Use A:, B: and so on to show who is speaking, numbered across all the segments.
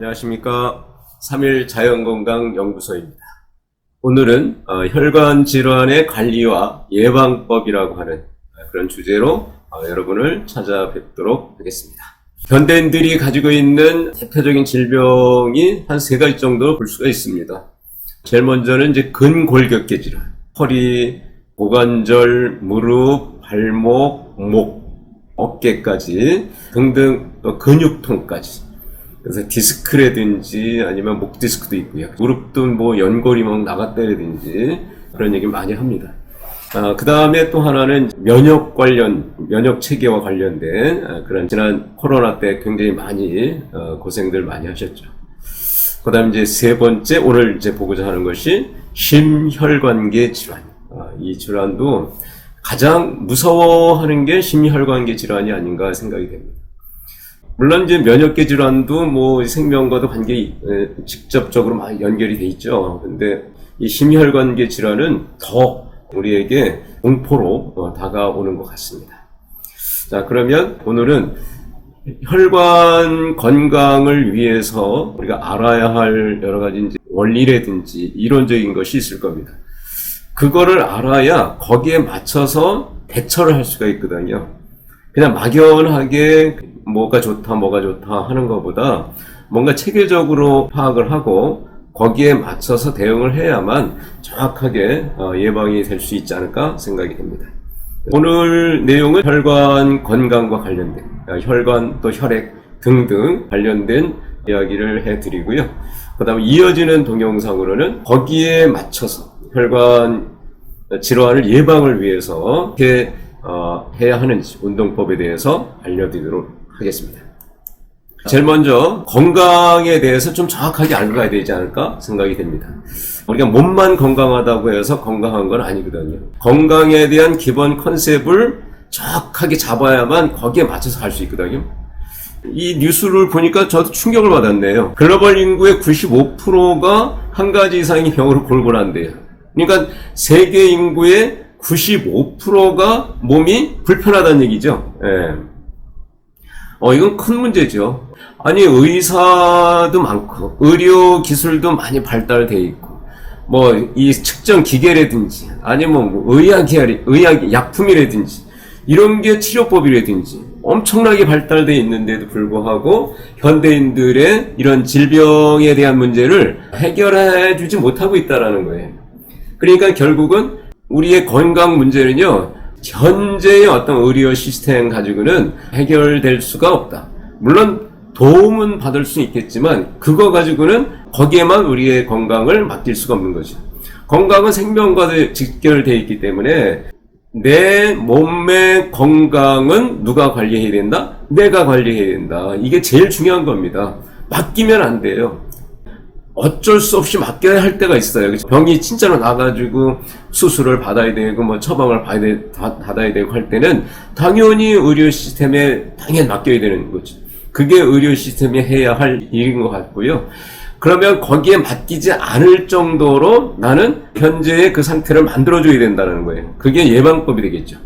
A: 안녕하십니까. 3일 자연건강연구소입니다. 오늘은 혈관 질환의 관리와 예방법이라고 하는 그런 주제로 여러분을 찾아뵙도록 하겠습니다. 현대인들이 가지고 있는 대표적인 질병이 한 3가지 정도 볼 수가 있습니다. 제일 먼저는 이제 근골격계 질환, 허리, 고관절, 무릎, 발목, 목, 어깨까지 등등 또 근육통까지. 그래서 디스크라든지 아니면 목 디스크도 있고요. 무릎도 뭐 연골이 막 나갔다라든지 그런 얘기 많이 합니다. 그 다음에 또 하나는 면역 체계와 관련된 그런 지난 코로나 때 굉장히 많이 고생들 많이 하셨죠. 그 다음에 이제 3번째 오늘 이제 보고자 하는 것이 심혈관계 질환. 이 질환도 가장 무서워하는 게 심혈관계 질환이 아닌가 생각이 됩니다. 물론 이제 면역계 질환도 뭐 생명과도 직접적으로 많이 연결이 돼 있죠. 근데 이 심혈관계 질환은 더 우리에게 공포로 다가오는 것 같습니다. 자, 그러면 오늘은 혈관 건강을 위해서 우리가 알아야 할 여러 가지 이제 원리라든지 이론적인 것이 있을 겁니다. 그거를 알아야 거기에 맞춰서 대처를 할 수가 있거든요. 그냥 막연하게 뭐가 좋다 하는 것보다 뭔가 체계적으로 파악을 하고 거기에 맞춰서 대응을 해야만 정확하게 예방이 될 수 있지 않을까 생각이 됩니다. 오늘 내용은 혈관 건강과 관련된 혈관 또 혈액 등등 관련된 이야기를 해드리고요. 그 다음에 이어지는 동영상으로는 거기에 맞춰서 혈관 질환을 예방을 위해서 어떻게 해야 하는지 운동법에 대해서 알려드리도록 하겠습니다. 제일 먼저 건강에 대해서 좀 정확하게 알고 가야 되지 않을까 생각이 됩니다. 우리가 몸만 건강하다고 해서 건강한 건 아니거든요. 건강에 대한 기본 컨셉을 정확하게 잡아야만 거기에 맞춰서 갈 수 있거든요. 이 뉴스를 보니까 저도 충격을 받았네요. 글로벌 인구의 95%가 한 가지 이상의 병으로 골골한대요. 그러니까 세계 인구의 95%가 몸이 불편하다는 얘기죠. 예. 이건 큰 문제죠. 아니, 의사도 많고, 의료 기술도 많이 발달되어 있고, 이 측정 기계라든지, 아니면 약품이라든지, 이런 게 치료법이라든지, 엄청나게 발달되어 있는데도 불구하고, 현대인들의 이런 질병에 대한 문제를 해결해 주지 못하고 있다는 거예요. 그러니까 결국은 우리의 건강 문제는요, 현재의 어떤 의료 시스템 가지고는 해결될 수가 없다. 물론 도움은 받을 수 있겠지만 그거 가지고는 거기에만 우리의 건강을 맡길 수가 없는 거죠. 건강은 생명과도 직결되어 있기 때문에 내 몸의 건강은 누가 관리해야 된다? 내가 관리해야 된다. 이게 제일 중요한 겁니다. 맡기면 안 돼요. 어쩔 수 없이 맡겨야 할 때가 있어요. 병이 진짜로 나가지고 수술을 받아야 되고 처방을 받아야 되고 할 때는 당연히 의료 시스템에 당연히 맡겨야 되는 거죠. 그게 의료 시스템이 해야 할 일인 것 같고요. 그러면 거기에 맡기지 않을 정도로 나는 현재의 그 상태를 만들어줘야 된다는 거예요. 그게 예방법이 되겠죠.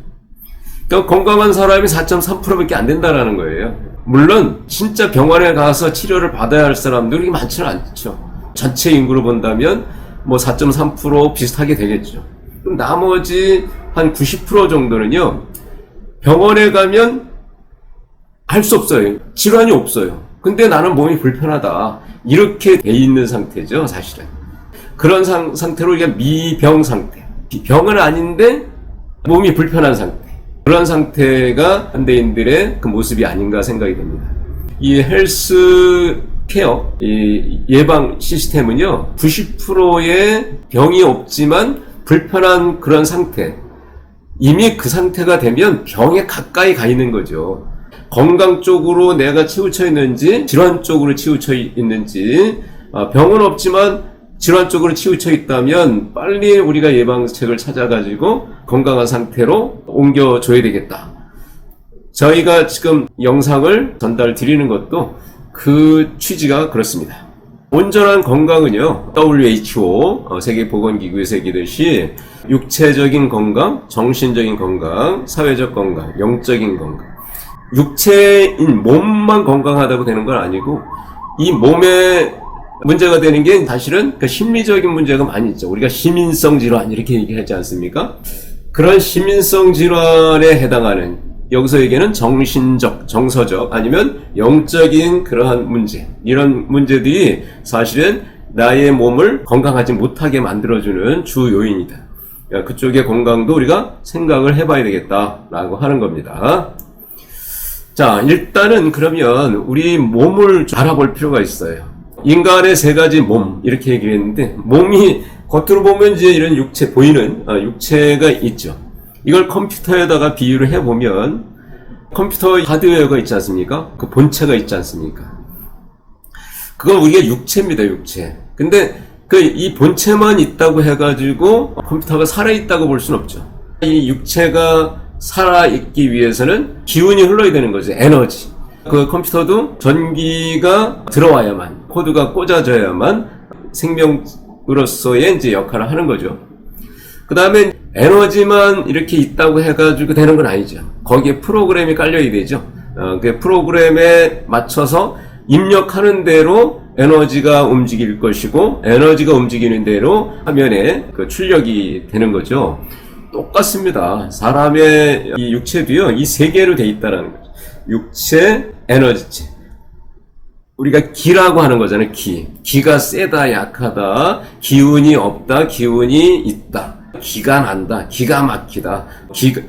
A: 그러니까 건강한 사람이 4.3%밖에 안 된다는 거예요. 물론 진짜 병원에 가서 치료를 받아야 할 사람들이 많지는 않죠. 전체 인구로 본다면 4.3% 비슷하게 되겠죠. 그럼 나머지 한 90% 정도는요, 병원에 가면 할 수 없어요. 질환이 없어요. 근데 나는 몸이 불편하다. 이렇게 돼 있는 상태죠, 사실은. 그런 상태로 우리가 미병 상태. 병은 아닌데 몸이 불편한 상태. 그런 상태가 현대인들의 그 모습이 아닌가 생각이 됩니다. 이 헬스 케어, 이 예방 시스템은요, 90%의 병이 없지만 불편한 그런 상태. 이미 그 상태가 되면 병에 가까이 가 있는 거죠. 건강 쪽으로 내가 치우쳐 있는지, 질환 쪽으로 치우쳐 있는지, 병은 없지만 질환 쪽으로 치우쳐 있다면 빨리 우리가 예방책을 찾아가지고 건강한 상태로 옮겨줘야 되겠다. 저희가 지금 영상을 전달 드리는 것도 그 취지가 그렇습니다. 온전한 건강은요, WHO, 세계보건기구에서 얘기하듯이 육체적인 건강, 정신적인 건강, 사회적 건강, 영적인 건강. 육체인 몸만 건강하다고 되는 건 아니고 이 몸에 문제가 되는 게 사실은 그 심리적인 문제가 많이 있죠. 우리가 시민성 질환 이렇게 얘기하지 않습니까? 그런 시민성 질환에 해당하는, 여기서 얘기하는 정신적, 정서적 아니면 영적인 그러한 문제, 이런 문제들이 사실은 나의 몸을 건강하지 못하게 만들어주는 주 요인이다. 그쪽의 건강도 우리가 생각을 해봐야 되겠다라고 하는 겁니다. 자, 일단은 그러면 우리 몸을 알아볼 필요가 있어요. 인간의 세 가지 몸, 이렇게 얘기를 했는데, 몸이 겉으로 보면 이제 이런 육체, 보이는 육체가 있죠. 이걸 컴퓨터에다가 비유를 해보면, 컴퓨터 하드웨어가 있지 않습니까? 그 본체가 있지 않습니까? 그건 우리가 육체입니다, 육체. 근데 이 본체만 있다고 해가지고 컴퓨터가 살아있다고 볼 수는 없죠. 이 육체가 살아있기 위해서는 기운이 흘러야 되는 거죠. 에너지. 그 컴퓨터도 전기가 들어와야만, 코드가 꽂아져야만 생명으로서의 이제 역할을 하는 거죠. 그 다음에 에너지만 이렇게 있다고 해가지고 되는 건 아니죠. 거기에 프로그램이 깔려야 되죠. 그 프로그램에 맞춰서 입력하는 대로 에너지가 움직일 것이고, 에너지가 움직이는 대로 화면에 그 출력이 되는 거죠. 똑같습니다. 사람의 이 육체도요, 이 세 개로 돼 있다는 거죠. 육체, 에너지체. 우리가 기라고 하는 거잖아요. 기가 세다, 약하다, 기운이 없다, 기운이 있다, 기가 난다, 기가 막히다,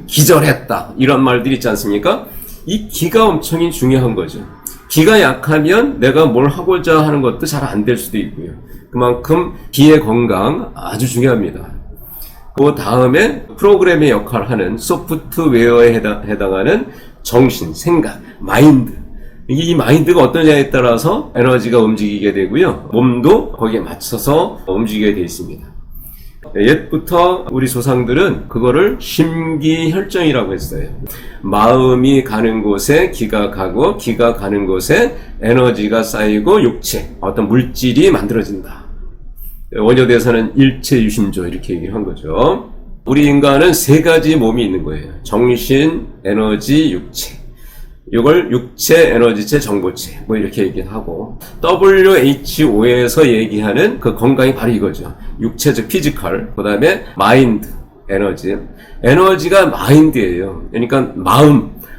A: 기절했다, 이런 말들이 있지 않습니까? 이 기가 엄청 중요한 거죠. 기가 약하면 내가 뭘 하고자 하는 것도 잘 안 될 수도 있고요. 그만큼 기의 건강 아주 중요합니다. 그 다음에 프로그램의 역할을 하는 소프트웨어에 해당하는 정신, 생각, 마인드. 이 마인드가 어떠냐에 따라서 에너지가 움직이게 되고요. 몸도 거기에 맞춰서 움직이게 되어 있습니다. 옛부터 우리 조상들은 그거를 심기혈정이라고 했어요. 마음이 가는 곳에 기가 가고, 기가 가는 곳에 에너지가 쌓이고, 육체, 어떤 물질이 만들어진다. 원효대에서는 일체유심조 이렇게 얘기를 한 거죠. 우리 인간은 세 가지 몸이 있는 거예요. 정신, 에너지, 육체. 이걸 육체, 에너지체, 정보체 뭐 이렇게 얘기하고, WHO에서 얘기하는 그 건강이 바로 이거죠. 육체적 피지컬, 그 다음에 마인드, 에너지. 에너지가 마인드예요. 그러니까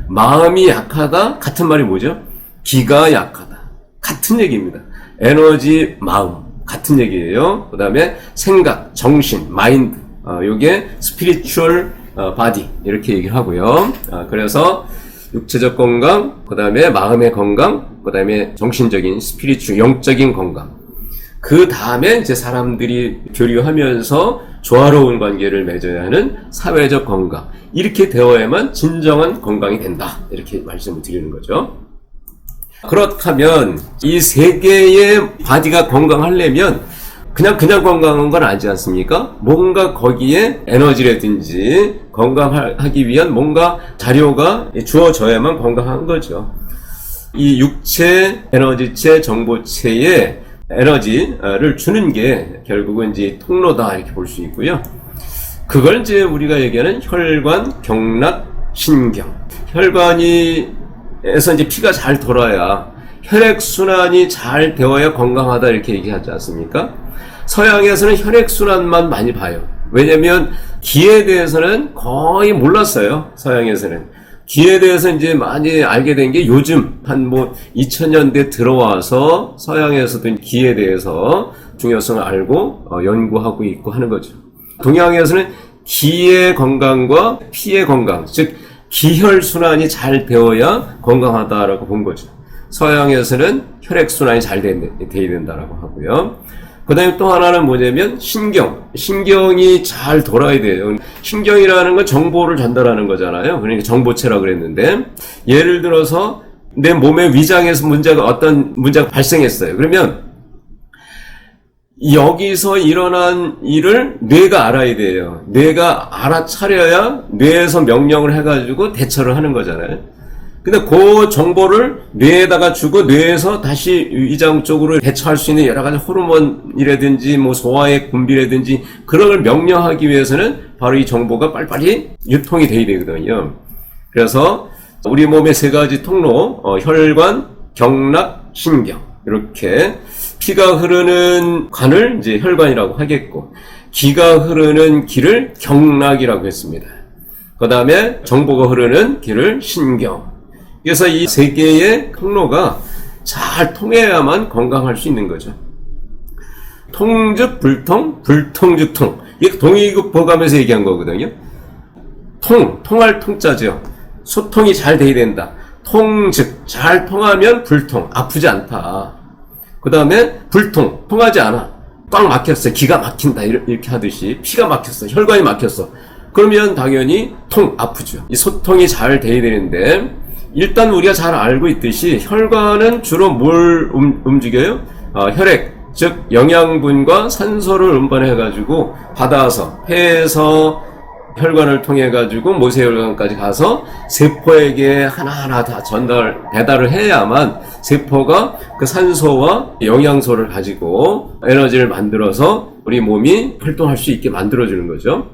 A: 마음이 약하다, 같은 말이 뭐죠? 기가 약하다, 같은 얘기입니다. 에너지, 마음, 같은 얘기예요. 그 다음에 생각, 정신, 마인드, 요게 스피리추얼 바디 이렇게 얘기를 하고요. 그래서 육체적 건강, 그 다음에 마음의 건강, 그 다음에 정신적인 스피리추, 영적인 건강. 그 다음에 이제 사람들이 교류하면서 조화로운 관계를 맺어야 하는 사회적 건강. 이렇게 되어야만 진정한 건강이 된다. 이렇게 말씀을 드리는 거죠. 그렇다면 이 세 개의 바디가 건강하려면 그냥 건강한 건 아니지 않습니까? 뭔가 거기에 에너지라든지 건강하기 위한 뭔가 자료가 주어져야만 건강한 거죠. 이 육체, 에너지체, 정보체에 에너지를 주는 게 결국은 이제 통로다 이렇게 볼 수 있고요. 그걸 이제 우리가 얘기하는 혈관, 경락, 신경. 혈관에서 이제 피가 잘 돌아야, 혈액순환이 잘 되어야 건강하다 이렇게 얘기하지 않습니까? 서양에서는 혈액순환만 많이 봐요. 왜냐면 기에 대해서는 거의 몰랐어요. 서양에서는. 기에 대해서 이제 많이 알게 된 게 요즘 한 2000년대 들어와서 서양에서도 기에 대해서 중요성을 알고 연구하고 있고 하는 거죠. 동양에서는 기의 건강과 피의 건강, 즉 기혈순환이 잘 되어야 건강하다라고 본 거죠. 서양에서는 혈액순환이 잘 돼야 된다라고 하고요. 그 다음에 또 하나는 뭐냐면 신경이 잘 돌아야 돼요. 신경이라는 건 정보를 전달하는 거잖아요. 그러니까 정보체라고 그랬는데, 예를 들어서 내 몸의 위장에서 어떤 문제가 발생했어요. 그러면 여기서 일어난 일을 뇌가 알아야 돼요. 뇌가 알아차려야 뇌에서 명령을 해가지고 대처를 하는 거잖아요. 근데 그 정보를 뇌에다가 주고 뇌에서 다시 위장 쪽으로 대처할 수 있는 여러 가지 호르몬이라든지 소화의 분비라든지 그런 걸 명령하기 위해서는 바로 이 정보가 빨리빨리 유통이 돼야 되거든요. 그래서 우리 몸의 세 가지 통로, 혈관, 경락, 신경. 이렇게 피가 흐르는 관을 이제 혈관이라고 하겠고, 기가 흐르는 길을 경락이라고 했습니다. 그 다음에 정보가 흐르는 길을 신경. 그래서 이 세 개의 통로가 잘 통해야만 건강할 수 있는 거죠. 통즉 불통, 불통즉 통. 이게 동의급보감에서 얘기한 거거든요. 통할 통자죠. 소통이 잘 돼야 된다. 통즉, 잘 통하면 불통, 아프지 않다. 그 다음에 불통, 통하지 않아. 꽉 막혔어. 기가 막힌다. 이렇게 하듯이 피가 막혔어. 혈관이 막혔어. 그러면 당연히 아프죠. 이 소통이 잘 돼야 되는데, 일단 우리가 잘 알고 있듯이 혈관은 주로 뭘 움직여요? 혈액, 즉 영양분과 산소를 운반해가지고 받아서 폐에서 혈관을 통해가지고 모세혈관까지 가서 세포에게 하나하나 다 배달을 해야만 세포가 그 산소와 영양소를 가지고 에너지를 만들어서 우리 몸이 활동할 수 있게 만들어주는 거죠.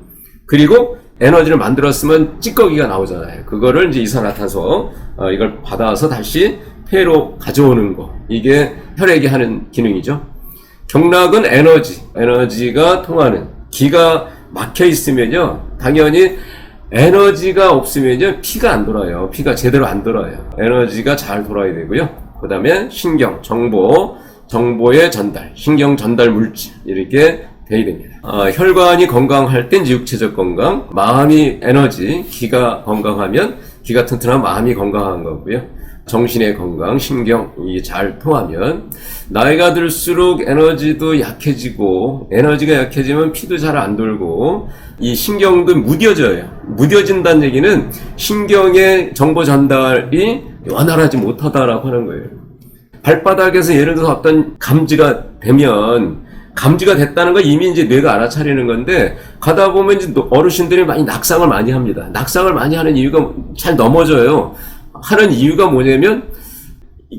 A: 그리고 에너지를 만들었으면 찌꺼기가 나오잖아요. 그거를 이제 이산화탄소, 이걸 받아서 다시 폐로 가져오는 거. 이게 혈액이 하는 기능이죠. 경락은 에너지가 통하는. 기가 막혀 있으면요, 당연히 에너지가 없으면요, 피가 안 돌아요. 피가 제대로 안 돌아요. 에너지가 잘 돌아야 되고요. 그 다음에 신경, 정보의 전달, 신경 전달 물질, 이렇게 돼야 됩니다. 혈관이 건강할 땐 육체적 건강, 마음이 에너지, 기가 건강하면 기가 튼튼한 마음이 건강한 거고요. 정신의 건강, 신경이 잘 통하면 나이가 들수록 에너지도 약해지고, 에너지가 약해지면 피도 잘 안 돌고, 이 신경도 무뎌져요. 무뎌진다는 얘기는 신경의 정보 전달이 원활하지 못하다라고 하는 거예요. 발바닥에서 예를 들어서 어떤 감지가 됐다는 거 이미 이제 뇌가 알아차리는 건데, 가다 보면 이제 어르신들이 낙상을 많이 합니다. 낙상을 많이 하는 이유가 잘 넘어져요. 하는 이유가 뭐냐면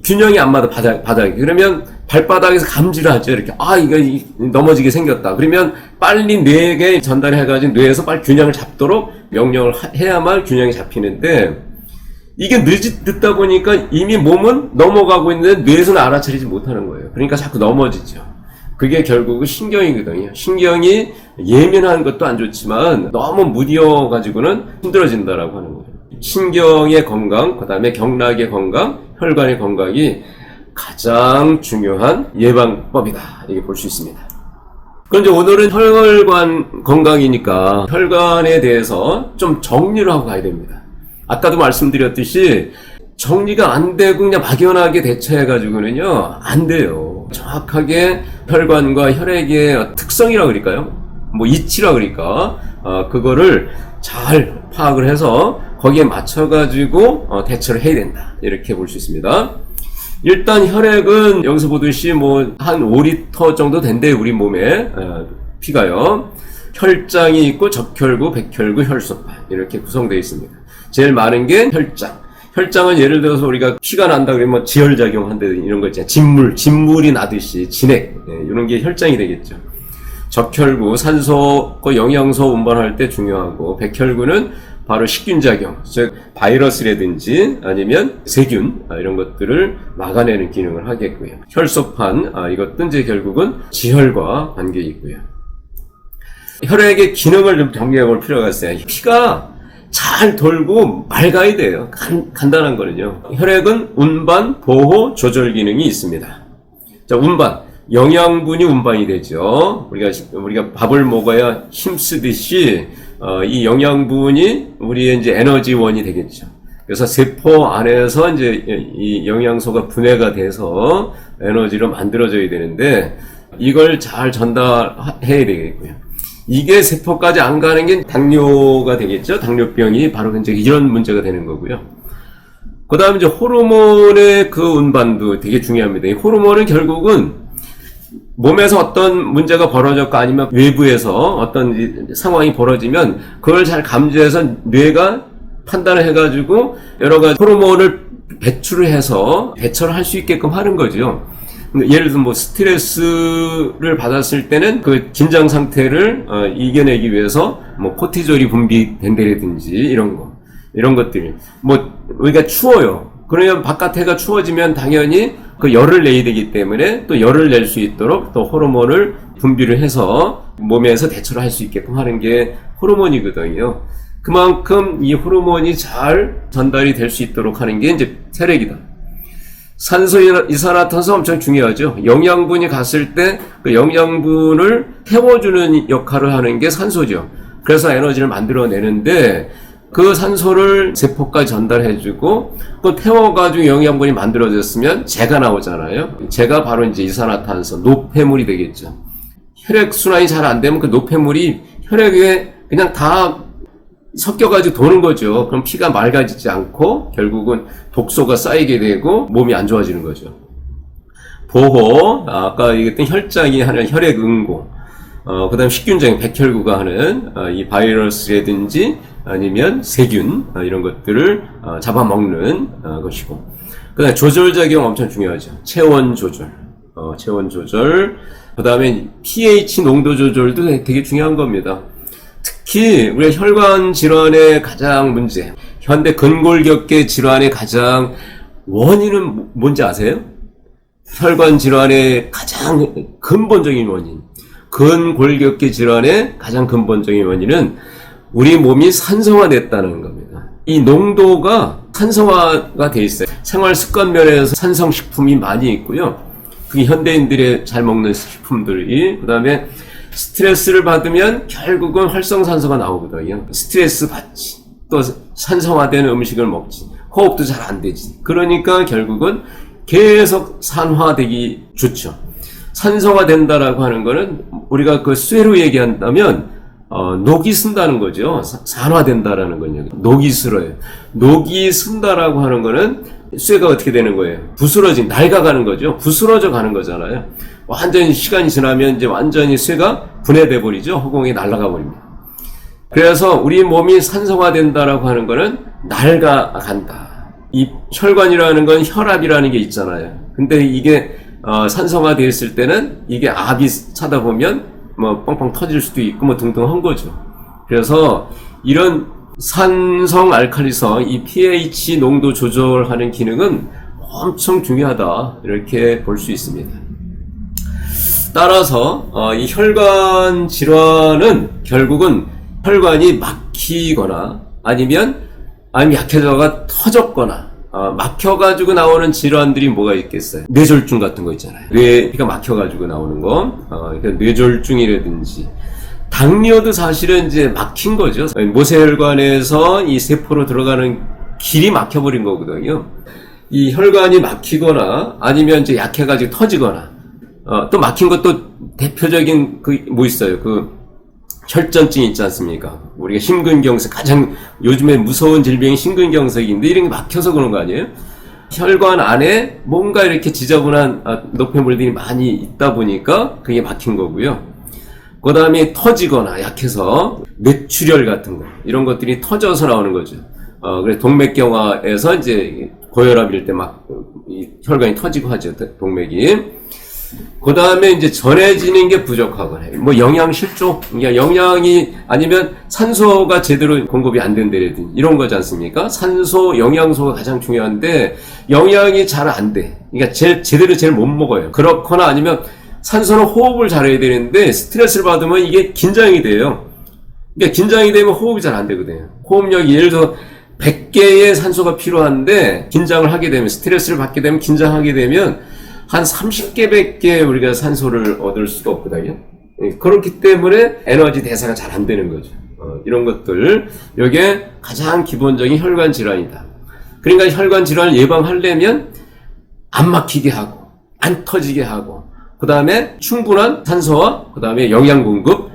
A: 균형이 안 맞아, 바닥이. 그러면 발바닥에서 감지를 하죠. 이렇게 이거 넘어지게 생겼다. 그러면 빨리 뇌에 전달해가지고 뇌에서 빨리 균형을 잡도록 명령을 해야만 균형이 잡히는데, 이게 늦다 보니까 이미 몸은 넘어가고 있는데 뇌에서는 알아차리지 못하는 거예요. 그러니까 자꾸 넘어지죠. 그게 결국은 신경이거든요. 신경이 예민한 것도 안 좋지만 너무 무뎌가지고는 힘들어진다라고 하는 거예요. 신경의 건강, 그 다음에 경락의 건강, 혈관의 건강이 가장 중요한 예방법이다. 이렇게 볼 수 있습니다. 그럼 이제 오늘은 혈관 건강이니까 혈관에 대해서 좀 정리를 하고 가야 됩니다. 아까도 말씀드렸듯이 정리가 안 되고 그냥 막연하게 대처해가지고는요, 안 돼요. 정확하게 혈관과 혈액의 특성이라고 그럴까요? 이치라고 그럴까? 그거를 잘 파악을 해서 거기에 맞춰가지고 대처를 해야 된다. 이렇게 볼 수 있습니다. 일단 혈액은 여기서 보듯이 한 5리터 정도 된대요. 우리 몸에 피가요. 혈장이 있고 적혈구, 백혈구, 혈소판 이렇게 구성되어 있습니다. 제일 많은 게 혈장. 혈장은 예를 들어서 우리가 피가 난다 그러면 지혈작용 한다든지 이런 거 있잖아요. 진물이 나듯이 진액, 이런 게 혈장이 되겠죠. 적혈구, 산소과 영양소 운반할 때 중요하고, 백혈구는 바로 식균작용, 즉 바이러스라든지 아니면 세균 이런 것들을 막아내는 기능을 하겠고요. 혈소판, 이것도 이제 결국은 지혈과 관계 있고요. 혈액의 기능을 좀 정리해 볼 필요가 있어요. 피가 잘 돌고 맑아야 돼요. 간단한 거는요. 혈액은 운반, 보호, 조절 기능이 있습니다. 자, 운반. 영양분이 운반이 되죠. 우리가 밥을 먹어야 힘쓰듯이, 이 영양분이 우리의 이제 에너지원이 되겠죠. 그래서 세포 안에서 이제 이 영양소가 분해가 돼서 에너지로 만들어져야 되는데, 이걸 잘 전달해야 되겠고요. 이게 세포까지 안 가는 게 당뇨가 되겠죠. 당뇨병이 바로 이제 이런 문제가 되는 거고요. 그 다음에 이제 호르몬의 그 운반도 되게 중요합니다. 이 호르몬은 결국은 몸에서 어떤 문제가 벌어졌고 아니면 외부에서 어떤 상황이 벌어지면 그걸 잘 감지해서 뇌가 판단을 해가지고 여러 가지 호르몬을 배출을 해서 대처를 할 수 있게끔 하는 거죠. 예를 들면 스트레스를 받았을 때는 그 긴장 상태를 이겨내기 위해서 코티졸이 분비된다든지 이런 것들. 우리가 추워요. 그러면 바깥 해가 추워지면 당연히 그 열을 내야 되기 때문에 또 열을 낼 수 있도록 또 호르몬을 분비를 해서 몸에서 대처를 할 수 있게끔 하는 게 호르몬이거든요. 그만큼 이 호르몬이 잘 전달이 될 수 있도록 하는 게 이제 혈액이다. 산소, 이산화탄소 엄청 중요하죠. 영양분이 갔을 때 그 영양분을 태워주는 역할을 하는 게 산소죠. 그래서 에너지를 만들어내는데 그 산소를 세포까지 전달해주고 또 태워가지고 영양분이 만들어졌으면 재가 나오잖아요. 재가 바로 이제 이산화탄소, 노폐물이 되겠죠. 혈액 순환이 잘 안 되면 그 노폐물이 혈액에 그냥 다 섞여가지고 도는 거죠. 그럼 피가 맑아지지 않고 결국은 독소가 쌓이게 되고 몸이 안 좋아지는 거죠. 보호, 아까 얘기했던 혈장이 하는 혈액 응고, 그 다음 식균장애, 백혈구가 하는 이 바이러스라든지 아니면 세균 이런 것들을 잡아먹는 것이고, 그 다음에 조절작용 엄청 중요하죠. 체온 조절, 체온 조절, 그 다음에 pH 농도 조절도 되게 중요한 겁니다. 특히 우리가 혈관 질환의 가장 문제, 현대 근골격계 질환의 가장 원인은 뭔지 아세요? 혈관 질환의 가장 근본적인 원인, 근골격계 질환의 가장 근본적인 원인은 우리 몸이 산성화됐다는 겁니다. 이 농도가 산성화가 돼 있어요. 생활 습관 면에서 산성식품이 많이 있고요. 그게 현대인들이 잘 먹는 식품들이, 그 다음에 스트레스를 받으면 결국은 활성산소가 나오거든요. 스트레스 받지. 또 산성화된 음식을 먹지. 호흡도 잘 안 되지. 그러니까 결국은 계속 산화되기 좋죠. 산성화 된다라고 하는 거는 우리가 그 쇠로 얘기한다면 녹이 쓴다는 거죠. 산화된다라는 거예요. 녹이 슬어요. 녹이 쓴다라고 하는 거는 쇠가 어떻게 되는 거예요? 낡아가는 거죠. 부스러져 가는 거잖아요. 완전히 시간이 지나면 이제 완전히 쇠가 분해돼 버리죠. 허공에 날아가 버립니다. 그래서 우리 몸이 산성화된다라고 하는 거는 낡아간다. 이 혈관이라는 건 혈압이라는 게 있잖아요. 근데 이게 산성화되어 있을 때는 이게 압이 차다 보면 뭐 뻥뻥 터질 수도 있고 뭐 등등 한 거죠. 그래서 이런 산성 알칼리성, 이 pH 농도 조절하는 기능은 엄청 중요하다, 이렇게 볼 수 있습니다. 따라서 이 혈관 질환은 결국은 혈관이 막히거나 아니면 약해져가 터졌거나 막혀가지고 나오는 질환들이 뭐가 있겠어요? 뇌졸중 같은 거 있잖아요. 뇌가 막혀가지고 나오는 거, 뇌졸중이라든지, 당뇨도 사실은 이제 막힌 거죠. 모세혈관에서 이 세포로 들어가는 길이 막혀버린 거거든요. 이 혈관이 막히거나 아니면 이제 약해가지고 터지거나, 또 막힌 것도 대표적인 뭐 있어요? 혈전증이 있지 않습니까? 우리가 심근경색, 가장 요즘에 무서운 질병이 심근경색인데 이런 게 막혀서 그런 거 아니에요? 혈관 안에 뭔가 이렇게 지저분한 노폐물들이 많이 있다 보니까 그게 막힌 거고요. 그 다음에 터지거나 약해서 뇌출혈 같은 거, 이런 것들이 터져서 나오는 거죠. 그래서 동맥경화에서 이제 고혈압일 때 이 혈관이 터지고 하죠, 동맥이. 그 다음에 이제 전해지는 게 부족하거나, 뭐 영양 실조, 그러니까 영양이 아니면 산소가 제대로 공급이 안 된다든지 이런 거지 않습니까? 산소, 영양소가 가장 중요한데 영양이 잘 안 돼. 그러니까 제대로 못 먹어요. 그렇거나 아니면 산소는 호흡을 잘해야 되는데 스트레스를 받으면 이게 긴장이 돼요. 그러니까 긴장이 되면 호흡이 잘 안 되거든요. 호흡력이 예를 들어 100개의 산소가 필요한데 긴장을 하게 되면, 스트레스를 받게 되면, 긴장하게 되면 한 30개, 100개 우리가 산소를 얻을 수가 없거든요. 그렇기 때문에 에너지 대사가 잘 안 되는 거죠. 이런 것들, 이게 가장 기본적인 혈관 질환이다. 그러니까 혈관 질환을 예방하려면 안 막히게 하고, 안 터지게 하고, 그 다음에 충분한 산소와 그 다음에 영양 공급,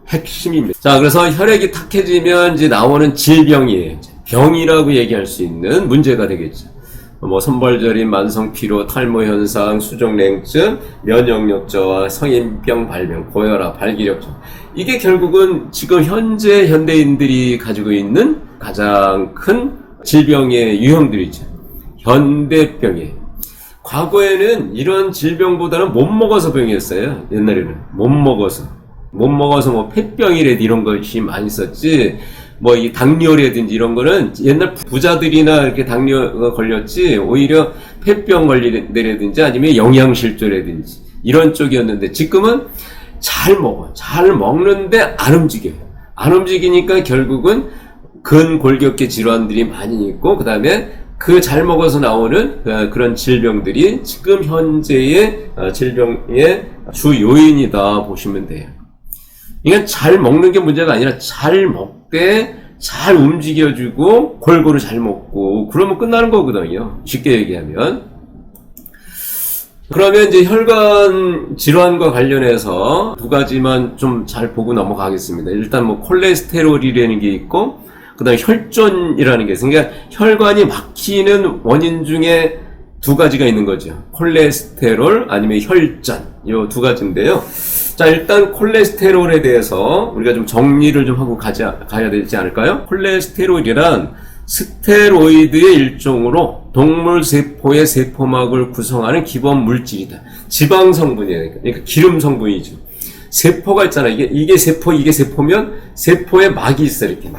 A: 핵심입니다. 자, 그래서 혈액이 탁해지면 이제 나오는 질병이에요. 병이라고 얘기할 수 있는 문제가 되겠죠. 뭐 선발절인, 만성피로, 탈모현상, 수족냉증, 면역력 저하, 성인병 발병, 고혈압, 발기력증. 이게 결국은 지금 현재 현대인들이 가지고 있는 가장 큰 질병의 유형들이죠. 현대병이에요. 과거에는 이런 질병보다는 못 먹어서 병이었어요. 옛날에는 못 먹어서 뭐 폐병이라도 이런 것이 많이 있었지, 뭐 이 당뇨라든지 이런 거는 옛날 부자들이나 이렇게 당뇨가 걸렸지, 오히려 폐병 걸리는데라든지 아니면 영양실조라든지 이런 쪽이었는데, 지금은 잘 먹어요. 잘 먹는데 안 움직여요. 안 움직이니까 결국은 근골격계 질환들이 많이 있고, 그 다음에 그 잘 먹어서 나오는 그런 질병들이 지금 현재의 질병의 주 요인이다 보시면 돼요. 그러니까 잘 먹는 게 문제가 아니라 잘 먹되 잘 움직여주고 골고루 잘 먹고 그러면 끝나는 거거든요. 쉽게 얘기하면. 그러면 이제 혈관 질환과 관련해서 두 가지만 좀 잘 보고 넘어가겠습니다. 일단 뭐 콜레스테롤이라는 게 있고, 그 다음에 혈전이라는 게 있어요. 그러니까 혈관이 막히는 원인 중에 두 가지가 있는 거죠. 콜레스테롤 아니면 혈전, 이 두 가지인데요. 자, 일단 콜레스테롤에 대해서 우리가 좀 정리를 좀 하고 가야 되지 않을까요? 콜레스테롤이란 스테로이드의 일종으로 동물 세포의 세포막을 구성하는 기본 물질이다. 지방 성분이에요. 그러니까 기름 성분이죠. 세포가 있잖아요. 이게 세포면 세포에 막이 있어요. 이렇게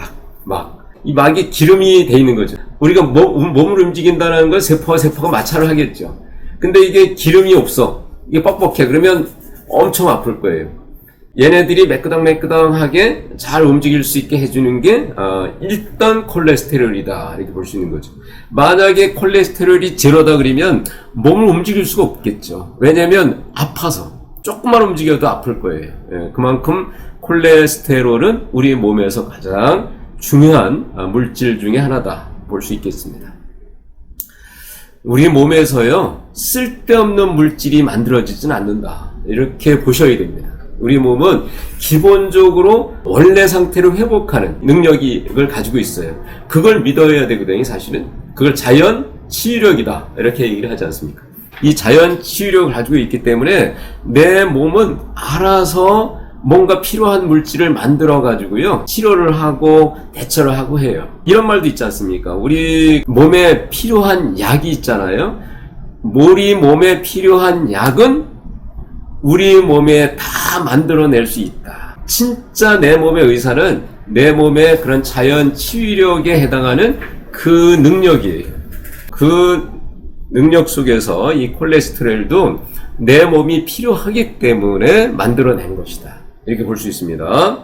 A: 이 막이 기름이 돼 있는 거죠. 우리가 몸을 움직인다는 건 세포와 세포가 마찰을 하겠죠. 근데 이게 기름이 없어. 이게 뻑뻑해. 그러면 엄청 아플 거예요. 얘네들이 매끄덩매끄덩하게 잘 움직일 수 있게 해주는 게 일단 콜레스테롤이다, 이렇게 볼 수 있는 거죠. 만약에 콜레스테롤이 제로다 그러면 몸을 움직일 수가 없겠죠. 왜냐면 아파서 조금만 움직여도 아플 거예요. 예, 그만큼 콜레스테롤은 우리 몸에서 가장 중요한 물질 중에 하나다 볼 수 있겠습니다. 우리 몸에서요, 쓸데없는 물질이 만들어지지는 않는다, 이렇게 보셔야 됩니다. 우리 몸은 기본적으로 원래 상태를 회복하는 능력을 가지고 있어요. 그걸 믿어야 되거든요. 사실은 그걸 자연 치유력이다, 이렇게 얘기를 하지 않습니까? 이 자연 치유력을 가지고 있기 때문에 내 몸은 알아서 뭔가 필요한 물질을 만들어 가지고요, 치료를 하고 대처를 하고 해요. 이런 말도 있지 않습니까? 우리 몸에 필요한 약이 있잖아요. 우리 몸에 필요한 약은 우리 몸에 다 만들어낼 수 있다. 진짜 내 몸의 의사는 내 몸의 그런 자연 치유력에 해당하는 그 능력이에요. 그 능력 속에서 이 콜레스테롤도 내 몸이 필요하기 때문에 만들어낸 것이다, 이렇게 볼 수 있습니다.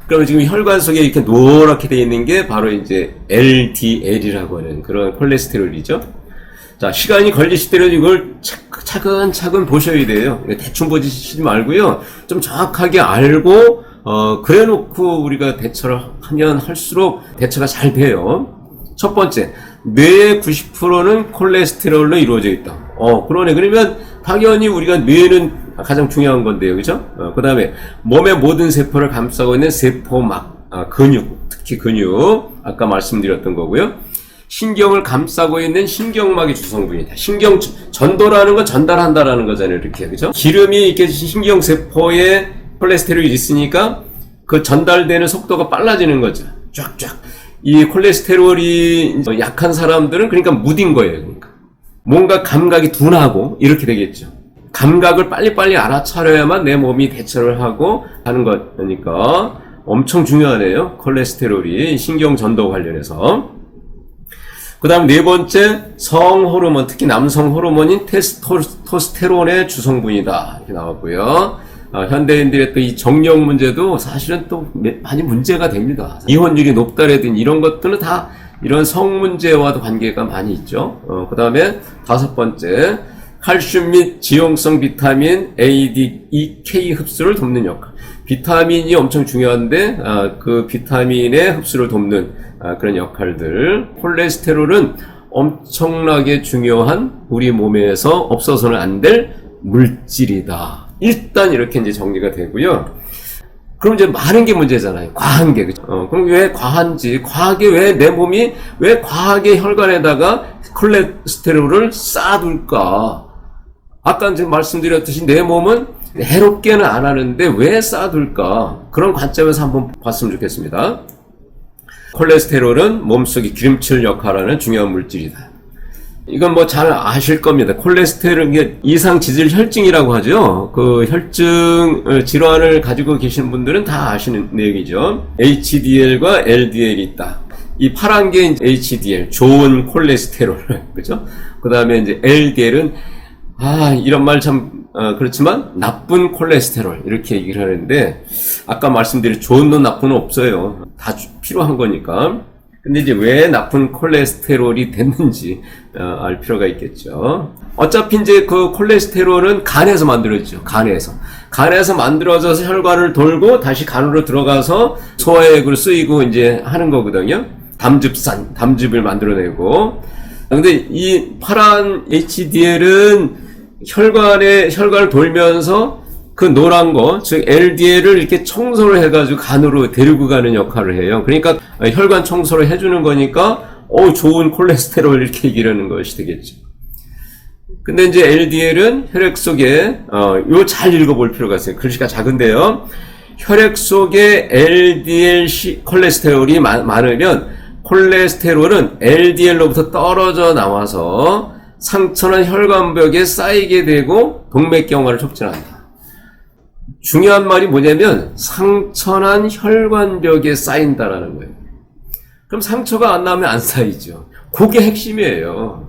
A: 그러면 지금 혈관 속에 이렇게 노랗게 되어 있는 게 바로 이제 LDL이라고 하는 그런 콜레스테롤이죠. 자, 시간이 걸리실 때는 이걸 차근차근 보셔야 돼요. 대충 보시지 말고요, 좀 정확하게 알고 그래 놓고 우리가 대처를 하면 할수록 대처가 잘 돼요. 첫 번째, 뇌의 90%는 콜레스테롤로 이루어져 있다. 그러네. 그러면 당연히 우리가 뇌는 가장 중요한 건데요, 그죠? 그 다음에 몸의 모든 세포를 감싸고 있는 세포막, 근육, 특히 근육, 아까 말씀드렸던 거고요. 신경을 감싸고 있는 신경막이 주성분이다. 신경 전도라는 건 전달한다라는 거잖아요, 이렇게, 그죠? 기름이 이렇게 신경세포에 콜레스테롤이 있으니까 그 전달되는 속도가 빨라지는 거죠. 쫙쫙. 이 콜레스테롤이 약한 사람들은 그러니까 무딘 거예요. 그러니까 뭔가 감각이 둔하고 이렇게 되겠죠. 감각을 빨리빨리 알아차려야만 내 몸이 대처를 하고 하는 거니까 엄청 중요하네요, 콜레스테롤이 신경 전도 관련해서. 그 다음 네 번째, 성호르몬, 특히 남성 호르몬인 테스토스테론의 주성분이다, 이렇게 나왔고요. 현대인들의 또 이 정력 문제도 사실은 또 많이 문제가 됩니다. 이혼율이 높다라든지 이런 것들은 다 이런 성 문제와도 관계가 많이 있죠. 그 다음에 다섯 번째, 칼슘 및 지용성 비타민 A, D, E, K 흡수를 돕는 역할. 비타민이 엄청 중요한데 그 비타민의 흡수를 돕는 그런 역할들. 콜레스테롤은 엄청나게 중요한 우리 몸에서 없어서는 안 될 물질이다. 일단 이렇게 이제 정리가 되고요. 그럼 이제 많은 게 문제잖아요. 과한 게. 그죠? 그럼 왜 과한지, 과하게 왜 내 몸이 왜 과하게 혈관에다가 콜레스테롤을 쌓아둘까? 아까 이제 말씀드렸듯이 내 몸은 해롭게는 안 하는데 왜 쌓아둘까? 그런 관점에서 한번 봤으면 좋겠습니다. 콜레스테롤은 몸속의 기름칠 역할을 하는 중요한 물질이다. 이건 뭐 잘 아실 겁니다. 콜레스테롤, 이게 이상 지질 혈증이라고 하죠. 그 혈증 질환을 가지고 계신 분들은 다 아시는 내용이죠. HDL과 LDL이 있다. 이 파란 게 이제 HDL, 좋은 콜레스테롤, 그죠? 그 다음에 이제 LDL은, 이런 말 참, 그렇지만, 나쁜 콜레스테롤, 이렇게 얘기를 하는데, 아까 말씀드린 좋은 놈 나쁜 놈 없어요. 다 필요한 거니까. 근데 이제 왜 나쁜 콜레스테롤이 됐는지, 알 필요가 있겠죠. 어차피 이제 그 콜레스테롤은 간에서 만들어지죠. 간에서 만들어져서 혈관을 돌고, 다시 간으로 들어가서 소화액으로 쓰이고 이제 하는 거거든요. 담즙을 만들어내고. 근데 이 파란 HDL은 혈관을 돌면서 그 노란 거, 즉 LDL을 이렇게 청소를 해가지고 간으로 데리고 가는 역할을 해요. 그러니까 혈관 청소를 해주는 거니까 좋은 콜레스테롤 이렇게 얘기를 하는 것이 되겠죠. 근데 이제 LDL은 혈액 속에 이거 잘 읽어볼 필요가 있어요. 글씨가 작은데요. 혈액 속에 LDL 콜레스테롤이 많으면 콜레스테롤은 LDL로부터 떨어져 나와서 상처나 혈관벽에 쌓이게 되고 동맥경화를 촉진한다. 중요한 말이 뭐냐면 상처난 혈관벽에 쌓인다라는 거예요. 그럼 상처가 안 나면 안 쌓이죠. 그게 핵심이에요.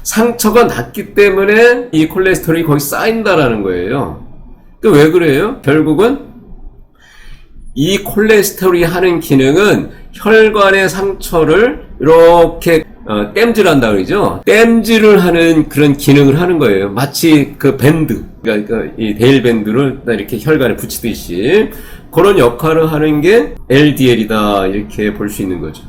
A: 상처가 났기 때문에 이 콜레스테롤이 거기 쌓인다라는 거예요. 왜 그래요? 결국은 이 콜레스테롤이 하는 기능은 혈관의 상처를 이렇게 땜질한다 그러죠. 땜질을 하는 그런 기능을 하는 거예요. 마치 그 밴드, 그러니까 이 데일 밴드를 이렇게 혈관에 붙이듯이 그런 역할을 하는 게 LDL이다 이렇게 볼 수 있는 거죠.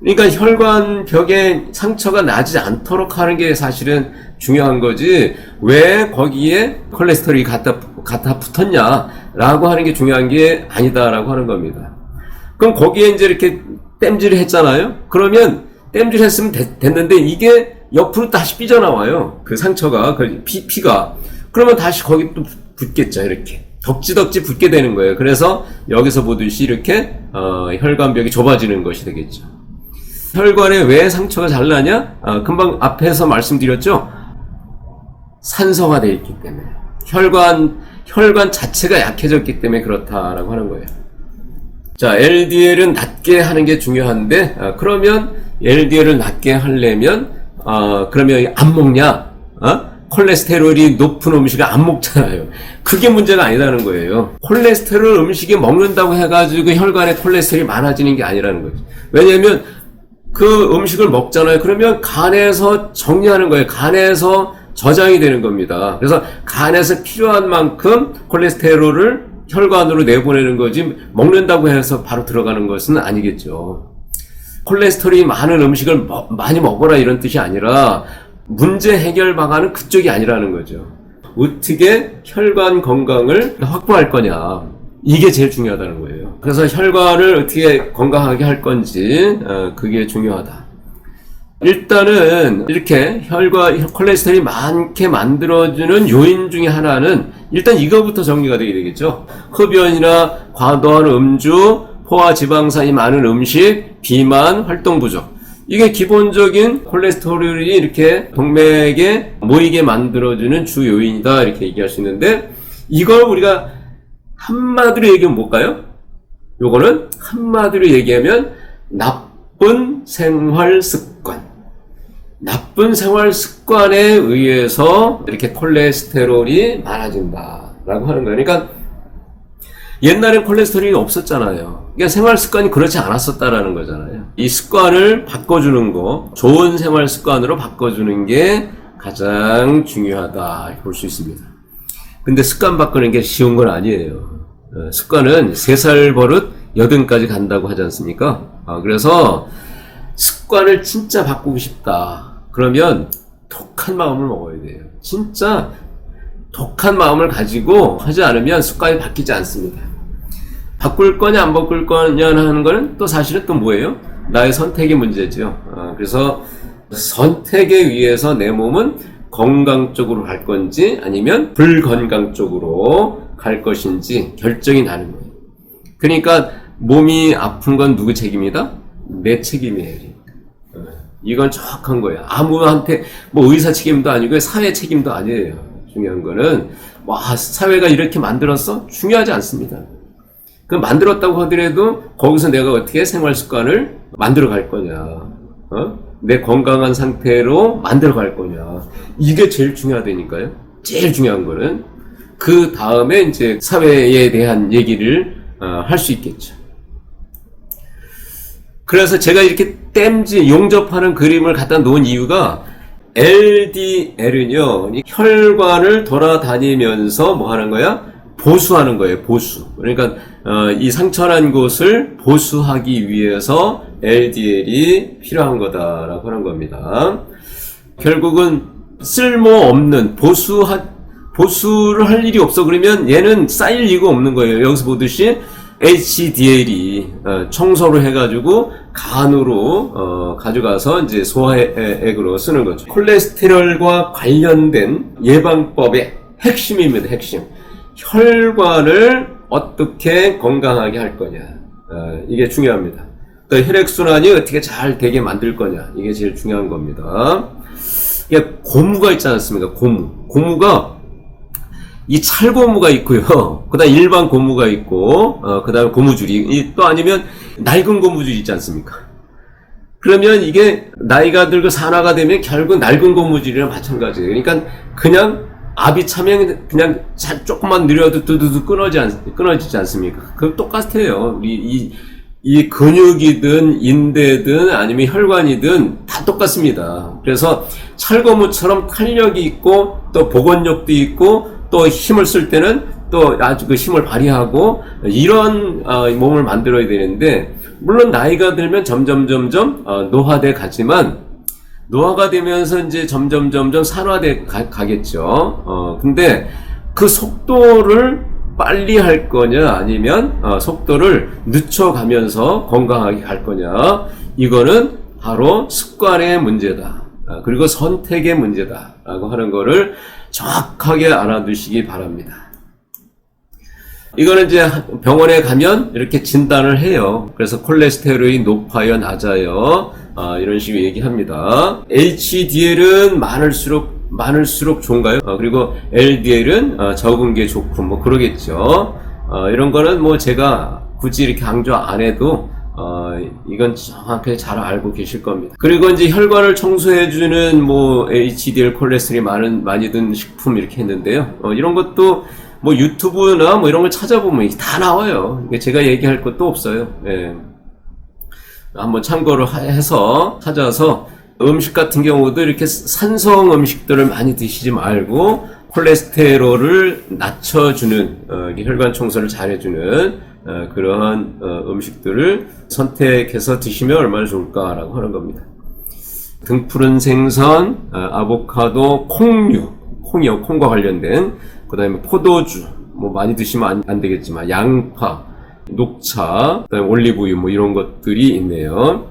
A: 그러니까 혈관 벽에 상처가 나지 않도록 하는 게 사실은 중요한 거지, 왜 거기에 콜레스테롤이 갖다 붙었냐라고 하는 게 중요한 게 아니다라고 하는 겁니다. 그럼 거기에 이제 이렇게 땜질을 했잖아요? 그러면 땜질 했으면 됐는데 이게 옆으로 다시 삐져나와요. 그 상처가, 그 피가. 그러면 다시 거기 또 붙겠죠, 이렇게. 덕지덕지 붙게 되는 거예요. 그래서 여기서 보듯이 이렇게, 혈관벽이 좁아지는 것이 되겠죠. 혈관에 왜 상처가 잘 나냐? 금방 앞에서 말씀드렸죠? 산성화되어 있기 때문에. 혈관 자체가 약해졌기 때문에 그렇다라고 하는 거예요. 자, LDL은 낮게 하는 게 중요한데, 그러면 LDL을 낮게 하려면, 그러면 안 먹냐? 콜레스테롤이 높은 음식을 안 먹잖아요. 그게 문제가 아니라는 거예요. 콜레스테롤 음식이 먹는다고 해가지고 혈관에 콜레스테롤이 많아지는 게 아니라는 거죠. 왜냐면 그 음식을 먹잖아요. 그러면 간에서 정리하는 거예요. 간에서 저장이 되는 겁니다. 그래서 간에서 필요한 만큼 콜레스테롤을 혈관으로 내보내는 거지, 먹는다고 해서 바로 들어가는 것은 아니겠죠. 콜레스테롤이 많은 음식을 많이 먹어라 이런 뜻이 아니라 문제 해결 방안은 그쪽이 아니라는 거죠. 어떻게 혈관 건강을 확보할 거냐, 이게 제일 중요하다는 거예요. 그래서 혈관을 어떻게 건강하게 할 건지, 그게 중요하다. 일단은 이렇게 콜레스테롤이 많게 만들어주는 요인 중에 하나는 일단 이거부터 정리가 되게 되겠죠. 흡연이나 과도한 음주, 포화 지방산이 많은 음식, 비만, 활동 부족. 이게 기본적인 콜레스테롤이 이렇게 동맥에 모이게 만들어주는 주 요인이다 이렇게 얘기할 수 있는데, 이걸 우리가 한마디로 얘기하면 뭘까요? 요거는 한마디로 얘기하면 나쁜 생활 습관. 나쁜 생활 습관에 의해서 이렇게 콜레스테롤이 많아진다라고 하는 거예요. 그러니까 옛날엔 콜레스테롤이 없었잖아요. 그러니까 생활 습관이 그렇지 않았었다라는 거잖아요. 이 습관을 바꿔주는 거, 좋은 생활 습관으로 바꿔주는 게 가장 중요하다 볼 수 있습니다. 근데 습관 바꾸는 게 쉬운 건 아니에요. 습관은 3살 버릇 8까지 간다고 하지 않습니까? 그래서 습관을 진짜 바꾸고 싶다. 그러면 독한 마음을 먹어야 돼요. 진짜 독한 마음을 가지고 하지 않으면 습관이 바뀌지 않습니다. 바꿀 거냐 안 바꿀 거냐 하는 거는 또 사실은 또 뭐예요? 나의 선택의 문제죠. 그래서 선택에 의해서 내 몸은 건강 쪽으로 갈 건지 아니면 불건강 쪽으로 갈 것인지 결정이 나는 거예요. 그러니까 몸이 아픈 건 누구 책임이다? 내 책임이에요. 이건 정확한 거예요. 아무한테 뭐 의사 책임도 아니고 사회 책임도 아니에요. 중요한 거는 사회가 이렇게 만들었어? 중요하지 않습니다. 그 만들었다고 하더라도 거기서 내가 어떻게 생활 습관을 만들어 갈 거냐, 내 건강한 상태로 만들어 갈 거냐, 이게 제일 중요하다니까요. 제일 중요한 거는 그 다음에 이제 사회에 대한 얘기를 할 수 있겠죠. 그래서 제가 이렇게 용접하는 그림을 갖다 놓은 이유가 LDL은요, 혈관을 돌아다니면서 뭐 하는 거야? 보수하는 거예요, 보수. 그러니까, 이 상처난 곳을 보수하기 위해서 LDL이 필요한 거다라고 하는 겁니다. 결국은 쓸모없는 보수를 할 일이 없어. 그러면 얘는 쌓일 이유가 없는 거예요. 여기서 보듯이 HDL이 청소를 해가지고 간으로 가져가서 이제 소화액으로 쓰는 거죠. 콜레스테롤과 관련된 예방법의 핵심입니다. 핵심. 혈관을 어떻게 건강하게 할 거냐, 이게 중요합니다. 또 혈액순환이 어떻게 잘 되게 만들 거냐, 이게 제일 중요한 겁니다. 이게 고무가 있지 않습니까? 고무가 이 찰고무가 있고요. 그 다음 일반 고무가 있고, 그 다음 고무줄이, 또 아니면 낡은 고무줄이 있지 않습니까? 그러면 이게 나이가 들고 산화가 되면 결국 낡은 고무줄이랑 마찬가지예요. 그러니까 그냥 압이 차면 그냥 조금만 느려도 두두두 끊어지지 않습니까? 그럼 똑같아요. 이 근육이든 인대든 아니면 혈관이든 다 똑같습니다. 그래서 찰고무처럼 탄력이 있고 또 복원력도 있고 또 힘을 쓸 때는 또 아주 그 힘을 발휘하고 이런 몸을 만들어야 되는데, 물론 나이가 들면 점점 노화돼 가지만 노화가 되면서 이제 점점 산화돼 가겠죠. 근데 그 속도를 빨리 할 거냐 아니면 속도를 늦춰가면서 건강하게 갈 거냐, 이거는 바로 습관의 문제다. 그리고 선택의 문제다 라고 하는 거를 정확하게 알아두시기 바랍니다. 이거는 이제 병원에 가면 이렇게 진단을 해요. 그래서 콜레스테롤이 높아요, 낮아요, 이런 식으로 얘기합니다. HDL은 많을수록 좋은가요? 그리고 LDL은 적은 게 좋고 뭐 그러겠죠. 이런 거는 뭐 제가 굳이 이렇게 강조 안 해도 이건 정확하게 잘 알고 계실 겁니다. 그리고 이제 혈관을 청소해주는 뭐 HDL 콜레스테롤이 많이 든 식품 이렇게 했는데요. 이런 것도 뭐 유튜브나 뭐 이런 걸 찾아보면 다 나와요. 제가 얘기할 것도 없어요. 예. 한번 참고를 해서 찾아서 음식 같은 경우도 이렇게 산성 음식들을 많이 드시지 말고 콜레스테롤을 낮춰주는 혈관 청소를 잘해주는 그러한 음식들을 선택해서 드시면 얼마나 좋을까라고 하는 겁니다. 등푸른 생선, 아보카도, 콩이요, 콩과 관련된, 그 다음에 포도주, 뭐 많이 드시면 안 되겠지만 양파, 녹차, 그 다음에 올리브유 뭐 이런 것들이 있네요.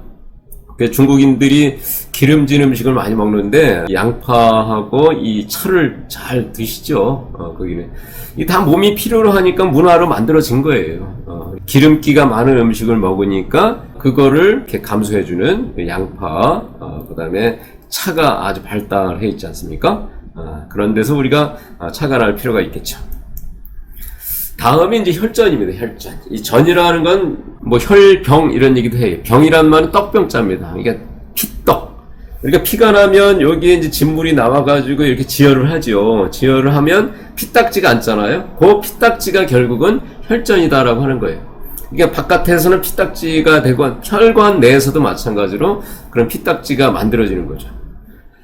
A: 중국인들이 기름진 음식을 많이 먹는데 양파하고 이 차를 잘 드시죠. 거기는 이 다 몸이 필요로 하니까 문화로 만들어진 거예요. 기름기가 많은 음식을 먹으니까 그거를 이렇게 감소해주는 양파, 그 다음에 차가 아주 발달해 있지 않습니까? 그런 데서 우리가 차가 날 필요가 있겠죠. 다음이 이제 혈전입니다. 혈전. 이 전이라는 건 뭐 혈병 이런 얘기도 해요. 병이란 말은 떡병자입니다. 그러니까 피떡. 그러니까 피가 나면 여기에 이제 진물이 나와가지고 이렇게 지혈을 하죠. 지혈을 하면 피딱지가 앉잖아요. 그 피딱지가 결국은 혈전이다라고 하는 거예요. 그러니까 바깥에서는 피딱지가 되고 혈관 내에서도 마찬가지로 그런 피딱지가 만들어지는 거죠.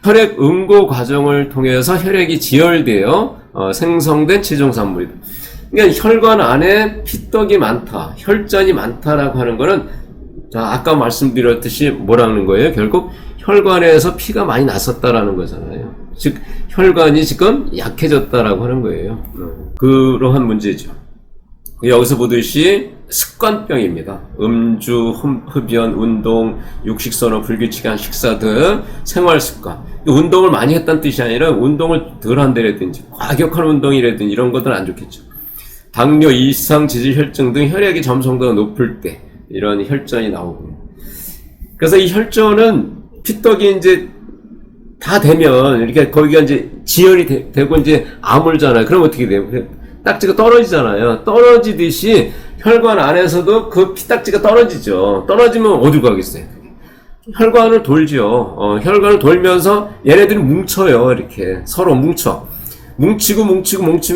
A: 혈액 응고 과정을 통해서 혈액이 지혈되어 생성된 지정산물이다. 그러니까 혈관 안에 피떡이 많다, 혈전이 많다라고 하는 거는, 자, 아까 말씀드렸듯이 뭐라는 거예요? 결국 혈관에서 피가 많이 났었다라는 거잖아요. 즉 혈관이 지금 약해졌다라고 하는 거예요. 그러한 문제죠. 여기서 보듯이 습관병입니다. 음주, 흡연, 운동, 육식선호, 불규칙한 식사 등 생활습관. 운동을 많이 했다는 뜻이 아니라 운동을 덜 한다라든지 과격한 운동이라든지 이런 것들은 안 좋겠죠. 당뇨, 이상, 지질혈증 등 혈액의 점성도가 높을 때 이런 혈전이 나오고요. 그래서 이 혈전은 피떡이 이제 다 되면 이렇게 거기가 이제 지혈이 되고 이제 아물잖아요. 그럼 어떻게 돼요? 딱지가 떨어지잖아요. 떨어지듯이 혈관 안에서도 그 피딱지가 떨어지죠. 떨어지면 어디로 가겠어요? 혈관을 돌죠. 혈관을 돌면서 얘네들이 뭉쳐요. 이렇게 서로 뭉치고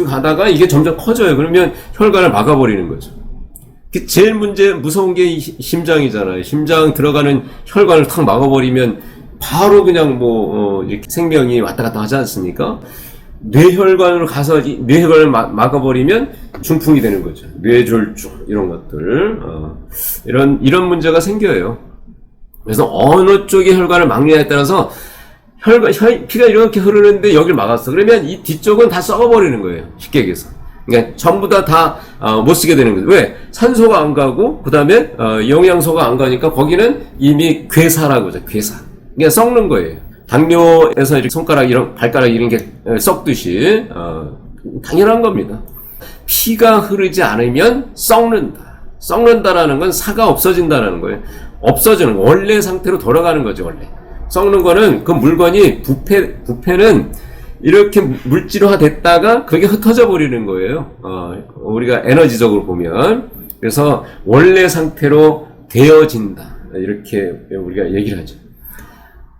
A: 가다가 이게 점점 커져요. 그러면 혈관을 막아버리는 거죠. 제일 무서운 게 이 심장이잖아요. 심장 들어가는 혈관을 탁 막아버리면 바로 그냥 이렇게 생명이 왔다 갔다 하지 않습니까? 뇌혈관으로 가서 뇌혈관을 막아버리면 중풍이 되는 거죠. 뇌졸중, 이런 것들. 이런 문제가 생겨요. 그래서 어느 쪽의 혈관을 막느냐에 따라서 피가 이렇게 흐르는데 여기를 막았어. 그러면 이 뒤쪽은 다 썩어버리는 거예요. 쉽게 얘기해서. 그러니까 전부 다 못 쓰게 되는 거죠. 왜? 산소가 안 가고, 그 다음에 영양소가 안 가니까 거기는 이미 괴사라고 하죠. 괴사. 그냥 썩는 거예요. 당뇨에서 이렇게 발가락 이런 게 썩듯이, 당연한 겁니다. 피가 흐르지 않으면 썩는다라는 건 사가 없어진다라는 거예요. 없어지는 거. 원래 상태로 돌아가는 거죠, 원래. 썩는 거는 그 물건이 부패는 이렇게 물질화 됐다가 그게 흩어져 버리는 거예요. 우리가 에너지적으로 보면. 그래서 원래 상태로 되어진다. 이렇게 우리가 얘기를 하죠.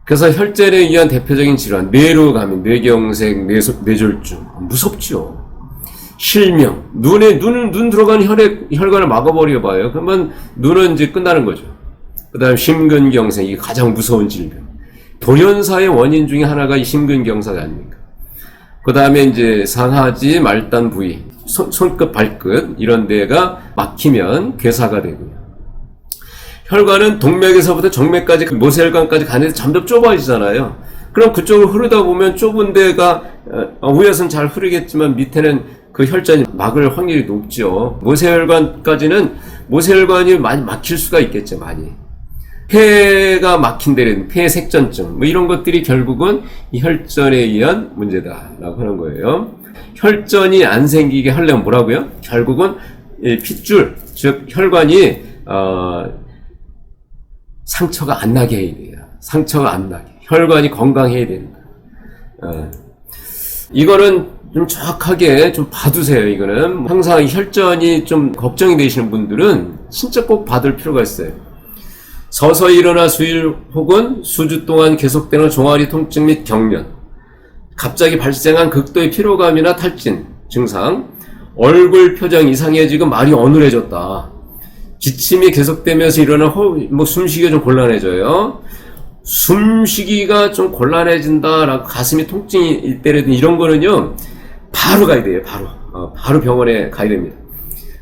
A: 그래서 혈전에 의한 대표적인 질환, 뇌로 가면 뇌경색, 뇌졸중. 무섭죠. 실명, 눈 들어가는 혈관을 막아버려 봐요. 그러면 눈은 이제 끝나는 거죠. 그 다음 심근경색, 이게 가장 무서운 질병. 돌연사의 원인 중에 하나가 이 심근경색 아닙니까? 그 다음에 이제 상하지, 말단 부위, 손끝, 발끝, 이런 데가 막히면 괴사가 되고요. 혈관은 동맥에서부터 정맥까지, 모세혈관까지 가는데 점점 좁아지잖아요. 그럼 그쪽으로 흐르다 보면 좁은 데가, 위에서는 잘 흐르겠지만 밑에는 그 혈전이 막을 확률이 높죠. 모세혈관이 많이 막힐 수가 있겠죠, 많이. 폐가 막힌 데는 폐색전증, 이런 것들이 결국은 이 혈전에 의한 문제다라고 하는 거예요. 혈전이 안 생기게 하려면 뭐라고요? 결국은 이 핏줄, 즉 혈관이 상처가 안 나게 해야 돼요. 상처가 안 나게. 혈관이 건강해야 된다. 이거는 좀 정확하게 좀 봐두세요. 이거는 항상 혈전이 좀 걱정이 되시는 분들은 진짜 꼭 받을 필요가 있어요. 서서히 일어나 수일 혹은 수주 동안 계속되는 종아리 통증 및 경련, 갑자기 발생한 극도의 피로감이나 탈진 증상, 얼굴 표정 이상해지고 말이 어눌해졌다, 기침이 계속되면서 일어나 숨쉬기가 좀 곤란해져요, 숨쉬기가 좀 곤란해진다라고 가슴이 통증이 있다라든 이런 거는요, 바로 가야 돼요. 바로 병원에 가야 됩니다.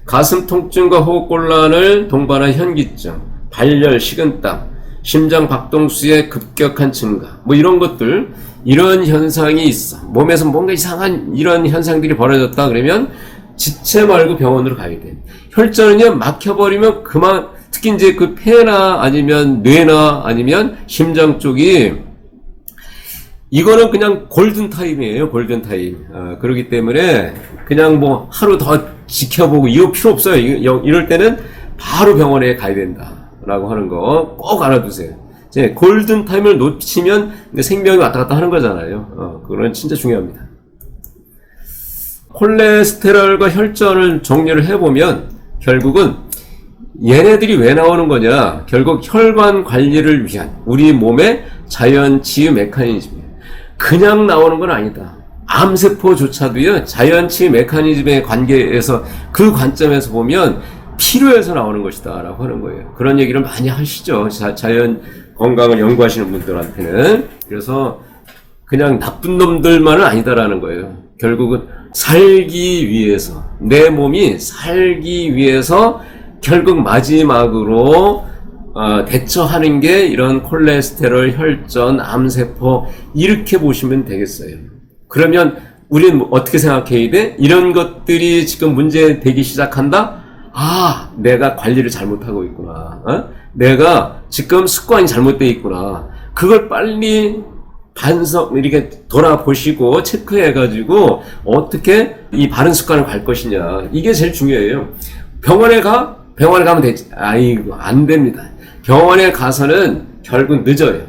A: 가슴 통증과 호흡곤란을 동반한 현기증, 발열, 식은땀, 심장 박동수의 급격한 증가, 이런 것들, 이런 현상이 있어. 몸에서 뭔가 이상한 이런 현상들이 벌어졌다 그러면 지체 말고 병원으로 가야 돼. 혈전은요, 막혀버리면 특히 이제 그 폐나 아니면 뇌나 아니면 심장 쪽이, 이거는 그냥 골든타임이에요, 골든타임. 그렇기 때문에 그냥 하루 더 지켜보고 이거 필요 없어요. 이럴 때는 바로 병원에 가야 된다. 라고 하는 거 꼭 알아두세요. 이제 골든타임을 놓치면 생명이 왔다 갔다 하는 거잖아요. 그건 진짜 중요합니다. 콜레스테롤과 혈전을 정리를 해보면 결국은 얘네들이 왜 나오는 거냐, 결국 혈관 관리를 위한 우리 몸의 자연 치유 메커니즘이에요. 그냥 나오는 건 아니다. 암세포조차도요, 자연 치유 메커니즘의 관계에서, 그 관점에서 보면 필요해서 나오는 것이다 라고 하는 거예요. 그런 얘기를 많이 하시죠, 자연 건강을 연구하시는 분들한테는. 그래서 그냥 나쁜 놈들만은 아니다라는 거예요. 결국은 살기 위해서, 내 몸이 살기 위해서 결국 마지막으로 대처하는 게 이런 콜레스테롤, 혈전, 암세포, 이렇게 보시면 되겠어요. 그러면 우리는 어떻게 생각해야 돼? 이런 것들이 지금 문제되기 시작한다? 내가 관리를 잘못하고 있구나. 내가 지금 습관이 잘못되어 있구나. 그걸 빨리 이렇게 돌아보시고 체크해가지고 어떻게 이 바른 습관을 갈 것이냐. 이게 제일 중요해요. 병원에 가면 되지. 안 됩니다. 병원에 가서는 결국 늦어요.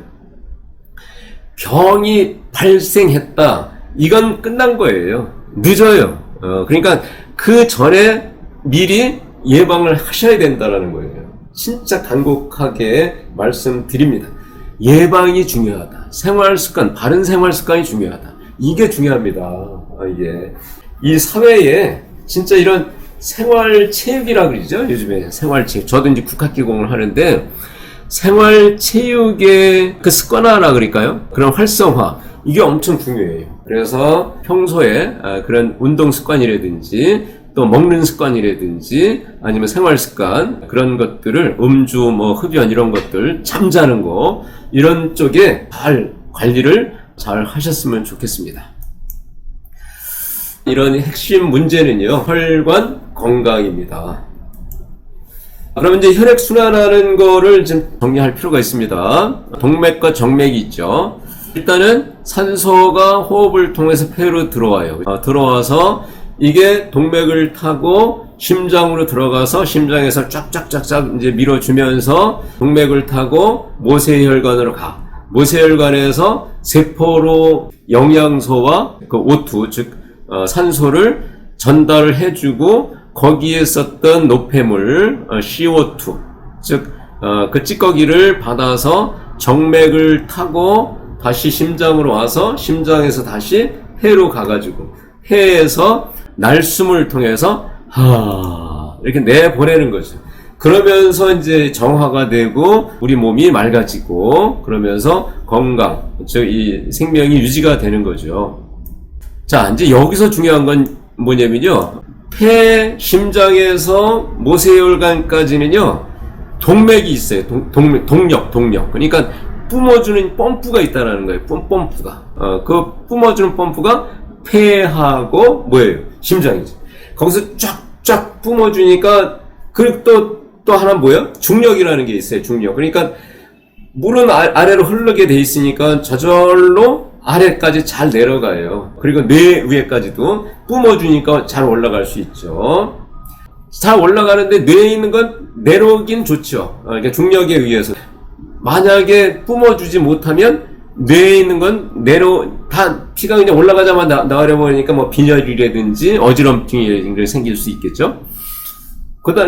A: 병이 발생했다. 이건 끝난 거예요. 늦어요. 그러니까 그 전에 미리 예방을 하셔야 된다라는 거예요. 진짜 간곡하게 말씀드립니다. 예방이 중요하다. 생활습관, 바른 생활습관이 중요하다. 이게 중요합니다. 이게. 이 사회에 진짜 이런 생활체육이라 그러죠. 요즘에 생활체육. 저도 이제 국학기공을 하는데 생활체육의 그 습관화라 그럴까요? 그런 활성화. 이게 엄청 중요해요. 그래서 평소에 그런 운동 습관이라든지 또 먹는 습관이라든지 아니면 생활 습관 그런 것들을 음주 뭐 흡연 이런 것들 잠자는 거 이런 쪽에 잘 관리를 잘 하셨으면 좋겠습니다. 이런 핵심 문제는요, 혈관 건강입니다. 그러면 이제 혈액순환하는 거를 좀 정리할 필요가 있습니다. 동맥과 정맥이 있죠. 일단은 산소가 호흡을 통해서 폐로 들어와요. 들어와서 이게 동맥을 타고 심장으로 들어가서 심장에서 쫙쫙쫙쫙 이제 밀어주면서 동맥을 타고 모세혈관으로 가. 모세혈관에서 세포로 영양소와 그 O2, 즉 산소를 전달을 해주고 거기에 썼던 노폐물 CO2, 즉 그 찌꺼기를 받아서 정맥을 타고 다시 심장으로 와서 심장에서 다시 폐로 가가지고 폐에서 날숨을 통해서 이렇게 내보내는 거죠. 그러면서 이제 정화가 되고 우리 몸이 맑아지고 그러면서 건강, 즉 이 생명이 유지가 되는 거죠. 자, 이제 여기서 중요한 건 뭐냐면요. 폐, 심장에서 모세혈관까지는요. 동맥이 있어요. 동력. 그러니까 뿜어주는 펌프가 있다라는 거예요. 펌프가. 그 뿜어주는 펌프가 폐하고 뭐예요? 심장이죠. 거기서 쫙쫙 뿜어주니까 그리고 또 하나 뭐예요? 중력이라는 게 있어요. 중력. 그러니까 물은 아래로 흐르게 돼 있으니까 저절로 아래까지 잘 내려가요. 그리고 뇌 위에까지도 뿜어주니까 잘 올라갈 수 있죠. 잘 올라가는데 뇌에 있는 건 내려오긴 좋죠. 그러니까 중력에 의해서. 만약에 뿜어주지 못하면 뇌에 있는 건 다 피가 그냥 올라가자마자 나가려 버리니까 뭐 빈혈이라든지 어지럼증이 생길 수 있겠죠.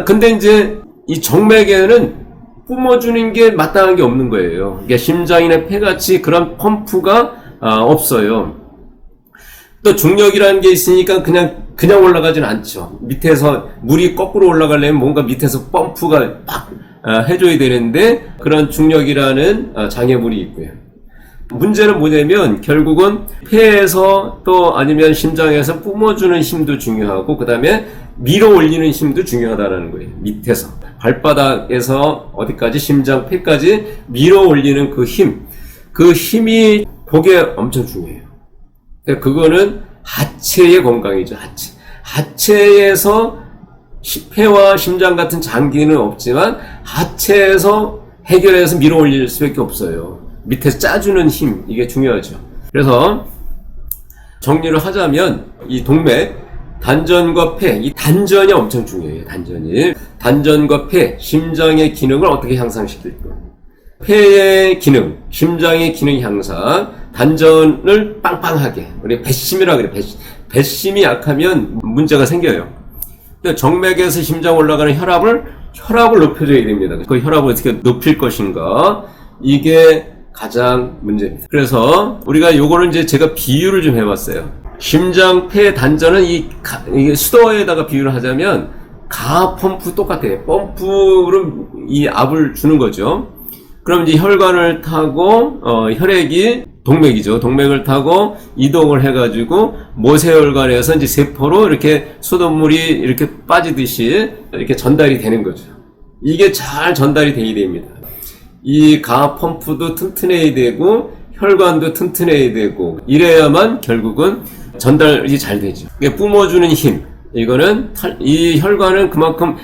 A: 근데 이제 이 정맥에는 뿜어주는 게 마땅한 게 없는 거예요. 그러니까 심장이나 폐같이 그런 펌프가 없어요. 또 중력이라는 게 있으니까 그냥 올라가진 않죠. 밑에서 물이 거꾸로 올라가려면 뭔가 밑에서 펌프가 막 해줘야 되는데 그런 중력이라는 장애물이 있고요. 문제는 뭐냐면 결국은 폐에서 또 아니면 심장에서 뿜어주는 힘도 중요하고 그 다음에 밀어 올리는 힘도 중요하다는 거예요. 밑에서 발바닥에서 어디까지 심장 폐까지 밀어 올리는 그 힘이 그게 엄청 중요해요. 그거는 하체의 건강이죠. 하체에서 폐와 심장 같은 장기는 없지만 하체에서 해결해서 밀어 올릴 수밖에 없어요. 밑에서 짜주는 힘, 이게 중요하죠. 그래서 정리를 하자면 이 동맥, 단전과 폐, 이 단전이 엄청 중요해요. 단전과 폐, 심장의 기능을 어떻게 향상시킬까? 폐의 기능, 심장의 기능 향상, 단전을 빵빵하게, 우리 배심이라 그래. 배심이 약하면 문제가 생겨요. 정맥에서 심장 올라가는 혈압을 높여줘야 됩니다. 그 혈압을 어떻게 높일 것인가? 이게 가장 문제입니다. 그래서 우리가 요거는 이제 제가 비유를 좀 해봤어요. 심장, 폐, 단전은 이게 수도에다가 비유를 하자면 가 펌프 똑같아요. 펌프로 이 압을 주는 거죠. 그럼 이제 혈관을 타고 혈액이 동맥이죠. 동맥을 타고 이동을 해가지고 모세혈관에서 이제 세포로 이렇게 수돗물이 이렇게 빠지듯이 이렇게 전달이 되는 거죠. 이게 잘 전달이 돼야 됩니다. 이 가 펌프도 튼튼해야 되고 혈관도 튼튼해야 되고 이래야만 결국은 전달이 잘 되죠. 뿜어주는 힘. 이거는 이 혈관은 그만큼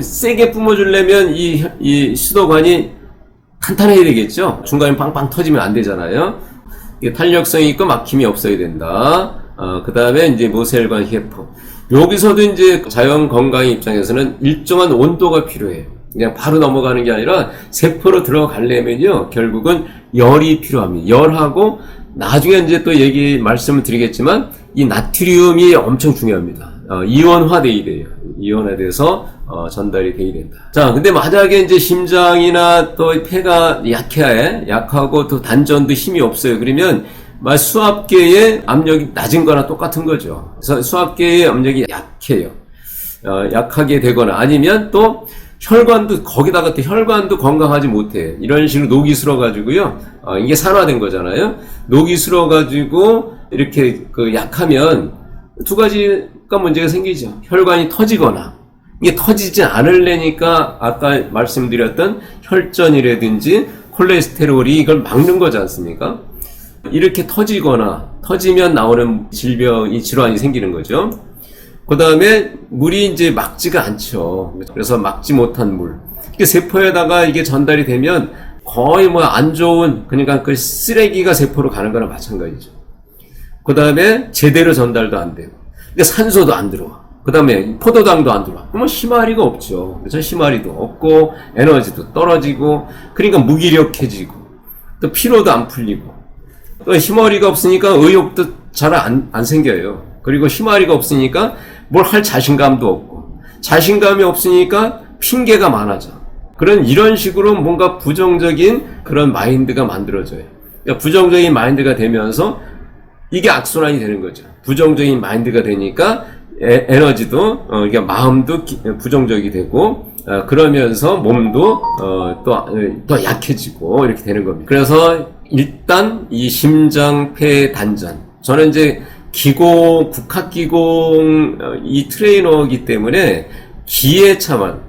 A: 세게 뿜어주려면 이 수도관이 탄탄해야 되겠죠. 중간에 빵빵 터지면 안 되잖아요. 이게 탄력성이 있고 막힘이 없어야 된다. 그 다음에 이제 모세혈관 세포. 여기서도 이제 자연 건강의 입장에서는 일정한 온도가 필요해요. 그냥 바로 넘어가는 게 아니라 세포로 들어가려면요, 결국은 열이 필요합니다. 열하고 나중에 이제 또 말씀을 드리겠지만 이 나트륨이 엄청 중요합니다. 이온화돼야 돼요. 이온화돼서 전달이 돼야 된다. 자, 근데 만약에 이제 심장이나 또 폐가 약하고 또 단전도 힘이 없어요. 그러면 수압계의 압력이 낮은 거나 똑같은 거죠. 그래서 수압계의 압력이 약해요. 약하게 되거나 아니면 또 거기다가 또 혈관도 건강하지 못해. 이런 식으로 녹이 슬어가지고요. 이게 산화된 거잖아요. 녹이 슬어가지고 이렇게 약하면 두 가지가 문제가 생기죠. 혈관이 터지거나, 이게 터지지 않으려니까 아까 말씀드렸던 혈전이라든지 콜레스테롤이 이걸 막는 거지 않습니까? 이렇게 터지면 나오는 질환이 생기는 거죠. 그 다음에 물이 이제 막지가 않죠. 그래서 막지 못한 물. 세포에다가 이게 전달이 되면 거의 안 좋은, 그러니까 그 쓰레기가 세포로 가는 거나 마찬가지죠. 그 다음에 제대로 전달도 안 되고. 근데 산소도 안 들어와. 그 다음에 포도당도 안 들어와. 그러면 힘아리가 없죠. 그래서 힘아리도 없고, 에너지도 떨어지고, 그러니까 무기력해지고, 또 피로도 안 풀리고, 또 힘아리가 없으니까 의욕도 잘 안 생겨요. 그리고 힘아리가 없으니까 뭘 할 자신감도 없고, 자신감이 없으니까 핑계가 많아져. 이런 식으로 뭔가 부정적인 그런 마인드가 만들어져요. 그러니까 부정적인 마인드가 되면서 이게 악순환이 되는 거죠. 부정적인 마인드가 되니까 에너지도, 그러니까 마음도 부정적이 되고, 그러면서 몸도 또 약해지고 이렇게 되는 겁니다. 그래서 일단 이 심장, 폐, 단전. 저는 이제 국학기공 이 트레이너이기 때문에 기의 차원,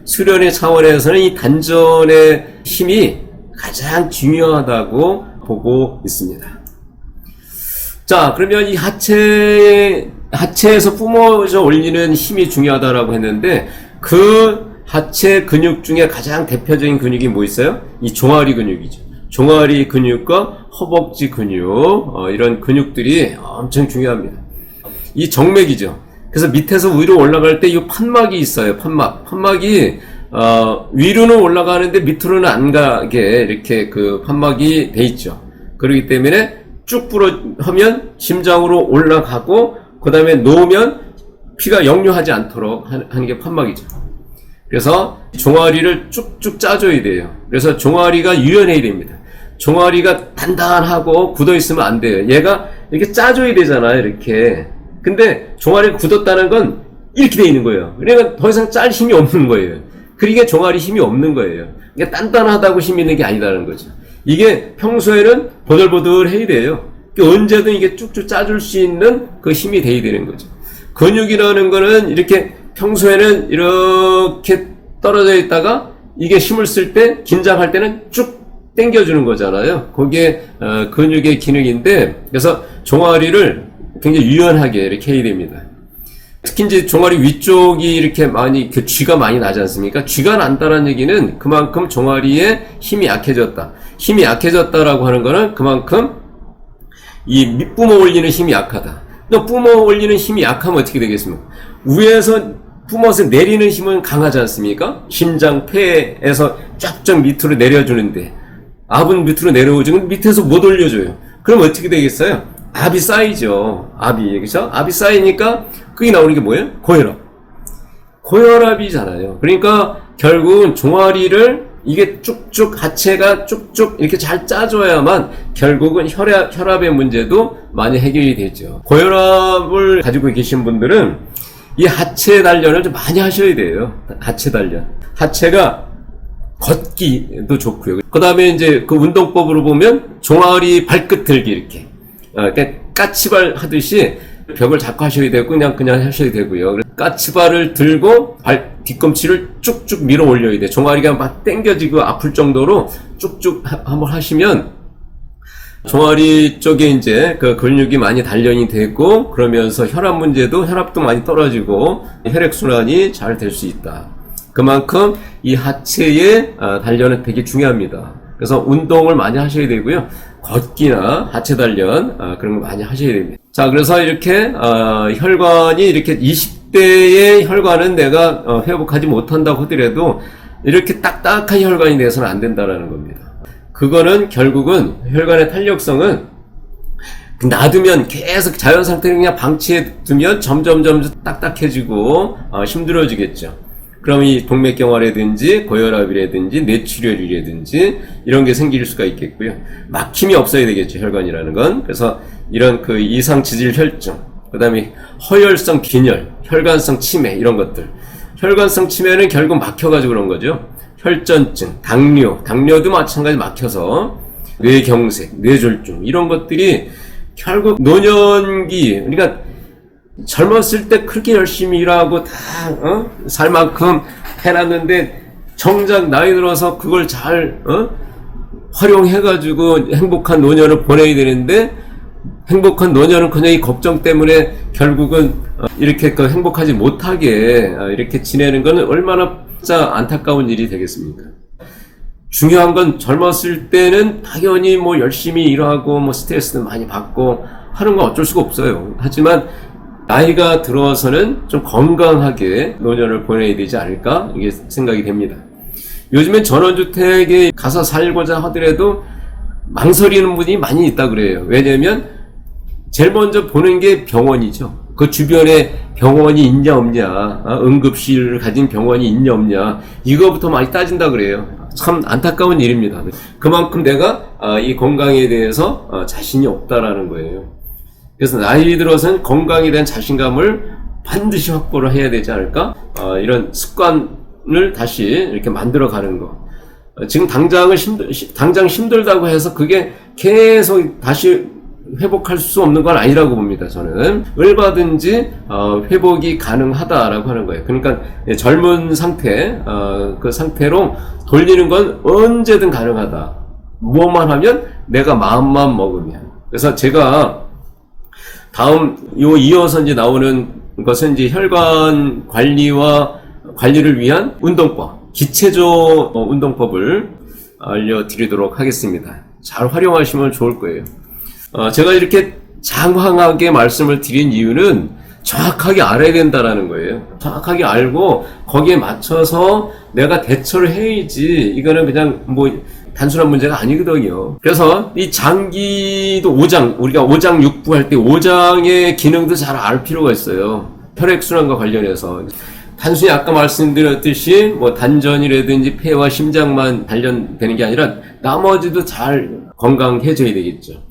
A: 수련의 차원에서는 이 단전의 힘이 가장 중요하다고 보고 있습니다. 자, 그러면 이 하체에서 뿜어져 올리는 힘이 중요하다라고 했는데, 그 하체 근육 중에 가장 대표적인 근육이 뭐 있어요? 이 종아리 근육이죠. 종아리 근육과 허벅지 근육, 이런 근육들이 엄청 중요합니다. 이 정맥이죠. 그래서 밑에서 위로 올라갈 때 이 판막이 있어요. 판막이 위로는 올라가는데 밑으로는 안 가게 이렇게 그 판막이 돼 있죠. 그렇기 때문에 쭉 하면 심장으로 올라가고, 그 다음에 놓으면 피가 역류하지 않도록 하는 게 판막이죠. 그래서 종아리를 쭉쭉 짜줘야 돼요. 그래서 종아리가 유연해야 됩니다. 종아리가 단단하고 굳어있으면 안 돼요. 얘가 이렇게 짜줘야 되잖아요, 이렇게. 근데 종아리가 굳었다는 건 이렇게 돼 있는 거예요. 그러니까 더 이상 짤 힘이 없는 거예요. 그러니까 종아리 힘이 없는 거예요. 그러니까 단단하다고 힘이 있는 게 아니다는 거죠. 이게 평소에는 보들보들 해야 돼요. 언제든 이게 쭉쭉 짜줄 수 있는 그 힘이 돼야 되는 거죠. 근육이라는 거는 이렇게 평소에는 이렇게 떨어져 있다가 이게 힘을 쓸 때, 긴장할 때는 쭉 당겨주는 거잖아요. 그게 근육의 기능인데, 그래서 종아리를 굉장히 유연하게 이렇게 해야 됩니다. 특히 이제 종아리 위쪽이 이렇게 쥐가 많이 나지 않습니까? 쥐가 난다는 얘기는 그만큼 종아리에 힘이 약해졌다. 힘이 약해졌다라고 하는 거는 그만큼 이 뿜어 올리는 힘이 약하다. 뿜어 올리는 힘이 약하면 어떻게 되겠습니까? 위에서 뿜어서 내리는 힘은 강하지 않습니까? 심장, 폐에서 쫙쫙 밑으로 내려주는데, 압은 밑으로 내려오죠. 밑에서 못 올려줘요. 그럼 어떻게 되겠어요? 압이 쌓이죠. 그렇죠? 압이 쌓이니까 그게 나오는 게 뭐예요? 고혈압이잖아요. 그러니까 결국은 종아리를 이게 쭉쭉 하체가 쭉쭉 이렇게 잘 짜줘야만 결국은 혈압의 문제도 많이 해결이 되죠. 고혈압을 가지고 계신 분들은 이 하체 단련을 좀 많이 하셔야 돼요. 하체 단련. 하체가 걷기도 좋고요. 그 다음에 이제 그 운동법으로 보면 종아리 발끝 들기 이렇게. 그러니까 까치발 하듯이 벽을 잡고 하셔야 되고 그냥 하셔야 되고요. 까치발을 들고 뒤꿈치를 쭉쭉 밀어 올려야 돼. 종아리가 막 당겨지고 아플 정도로 쭉쭉 한번 하시면 종아리 쪽에 이제 그 근육이 많이 단련이 되고, 그러면서 혈압도 많이 떨어지고 혈액순환이 잘 될 수 있다. 그만큼 이 하체의 단련은 되게 중요합니다. 그래서 운동을 많이 하셔야 되고요. 걷기나 하체 단련 그런 거 많이 하셔야 됩니다. 자, 그래서 이렇게 혈관이 이렇게 20대 이때의 혈관은 내가 회복하지 못한다고 하더라도 이렇게 딱딱한 혈관이 돼서는 안 된다라는 겁니다. 그거는 결국은 혈관의 탄력성은 놔두면 계속 자연 상태를 그냥 방치해 두면 점점 딱딱해지고 힘들어지겠죠. 그럼 이 동맥경화라든지 고혈압이라든지 뇌출혈이라든지 이런 게 생길 수가 있겠고요. 막힘이 없어야 되겠죠, 혈관이라는 건. 그래서 이런 그 이상 지질 혈증, 그 다음에 허혈성 빈혈, 혈관성 치매 이런 것들. 혈관성 치매는 결국 막혀가지고 그런 거죠. 혈전증, 당뇨도 마찬가지 막혀서 뇌경색, 뇌졸중 이런 것들이 결국 노년기, 그러니까 젊었을 때 그렇게 열심히 일하고 다 살 만큼 해놨는데 정작 나이 들어서 그걸 잘 활용해가지고 행복한 노년을 보내야 되는데 행복한 노년은 이 걱정 때문에 결국은 이렇게 행복하지 못하게 이렇게 지내는 건 얼마나 진짜 안타까운 일이 되겠습니까? 중요한 건 젊었을 때는 당연히 뭐 열심히 일하고 뭐 스트레스도 많이 받고 하는 건 어쩔 수가 없어요. 하지만 나이가 들어서는 좀 건강하게 노년을 보내야 되지 않을까 이게 생각이 됩니다. 요즘엔 전원주택에 가서 살고자 하더라도 망설이는 분이 많이 있다 그래요. 왜냐면 제일 먼저 보는 게 병원이죠. 그 주변에 병원이 있냐 없냐, 응급실을 가진 병원이 있냐 없냐, 이거부터 많이 따진다 그래요. 참 안타까운 일입니다. 그만큼 내가 이 건강에 대해서 자신이 없다라는 거예요. 그래서 나이 들어서는 건강에 대한 자신감을 반드시 확보를 해야 되지 않을까? 이런 습관을 다시 이렇게 만들어 가는 거. 지금 당장 힘들다고 해서 그게 계속 다시 회복할 수 없는 건 아니라고 봅니다. 저는 얼마든지 회복이 가능하다라고 하는 거예요. 그러니까 젊은 상태, 그 상태로 돌리는 건 언제든 가능하다. 무엇만 하면 내가 마음만 먹으면. 그래서 제가 다음 이어서 이제 나오는 것은 이제 혈관 관리를 위한 운동법, 기체조 운동법을 알려드리도록 하겠습니다. 잘 활용하시면 좋을 거예요. 제가 이렇게 장황하게 말씀을 드린 이유는 정확하게 알아야 된다라는 거예요. 정확하게 알고 거기에 맞춰서 내가 대처를 해야지 이거는 그냥 뭐 단순한 문제가 아니거든요. 그래서 이 장기도 우리가 오장육부 할 때 오장의 기능도 잘 알 필요가 있어요. 혈액순환과 관련해서. 단순히 아까 말씀드렸듯이 뭐 단전이라든지 폐와 심장만 관련되는 게 아니라 나머지도 잘 건강해져야 되겠죠.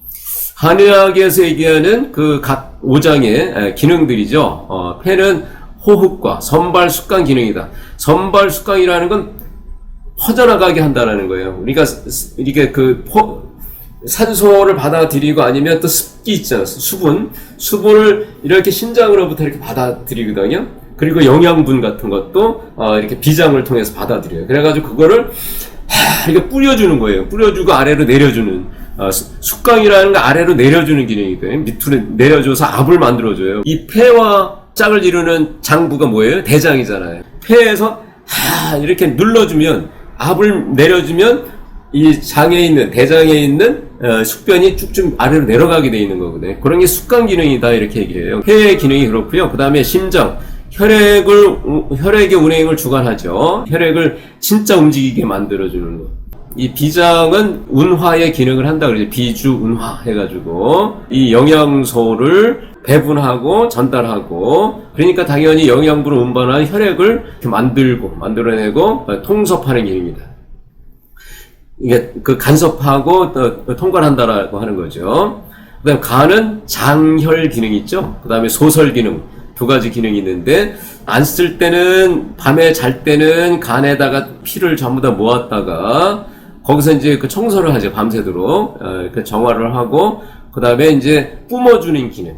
A: 한의학에서 얘기하는 그 각 오장의 기능들이죠. 폐는 호흡과 선발 숙강 기능이다. 선발 숙강이라는 건 퍼져나가게 한다는 거예요. 우리가 이렇게 산소를 받아들이고 아니면 또 습기 있잖아요. 수분을 이렇게 심장으로부터 이렇게 받아들이거든요. 그리고 영양분 같은 것도 이렇게 비장을 통해서 받아들여요. 그래가지고 그거를 이렇게 뿌려주는 거예요. 뿌려주고 아래로 내려주는. 숙강이라는 거 아래로 내려주는 기능이거든요. 밑으로 내려줘서 압을 만들어줘요. 이 폐와 짝을 이루는 장부가 뭐예요? 대장이잖아요. 폐에서 이렇게 눌러주면 압을 내려주면 이 대장에 있는 숙변이 쭉쭉 아래로 내려가게 돼 있는 거거든요. 그런 게 숙강 기능이다 이렇게 얘기해요. 폐의 기능이 그렇고요. 그 다음에 심장, 혈액의 운행을 주관하죠. 혈액을 진짜 움직이게 만들어주는 거. 이 비장은 운화의 기능을 한다 그러죠. 비주운화 해가지고 이 영양소를 배분하고 전달하고, 그러니까 당연히 영양분을 운반한 혈액을 이렇게 만들어내고 통섭하는 기능입니다. 이게 간섭하고 통관한다라고 하는 거죠. 그 다음에 간은 장혈 기능이 있죠. 그 다음에 소설 기능, 두 가지 기능이 있는데, 안 쓸 때는 밤에 잘 때는 간에다가 피를 전부 다 모았다가 거기서 이제 청소를 하죠. 밤새도록 정화를 하고, 그 다음에 이제 뿜어주는 기능,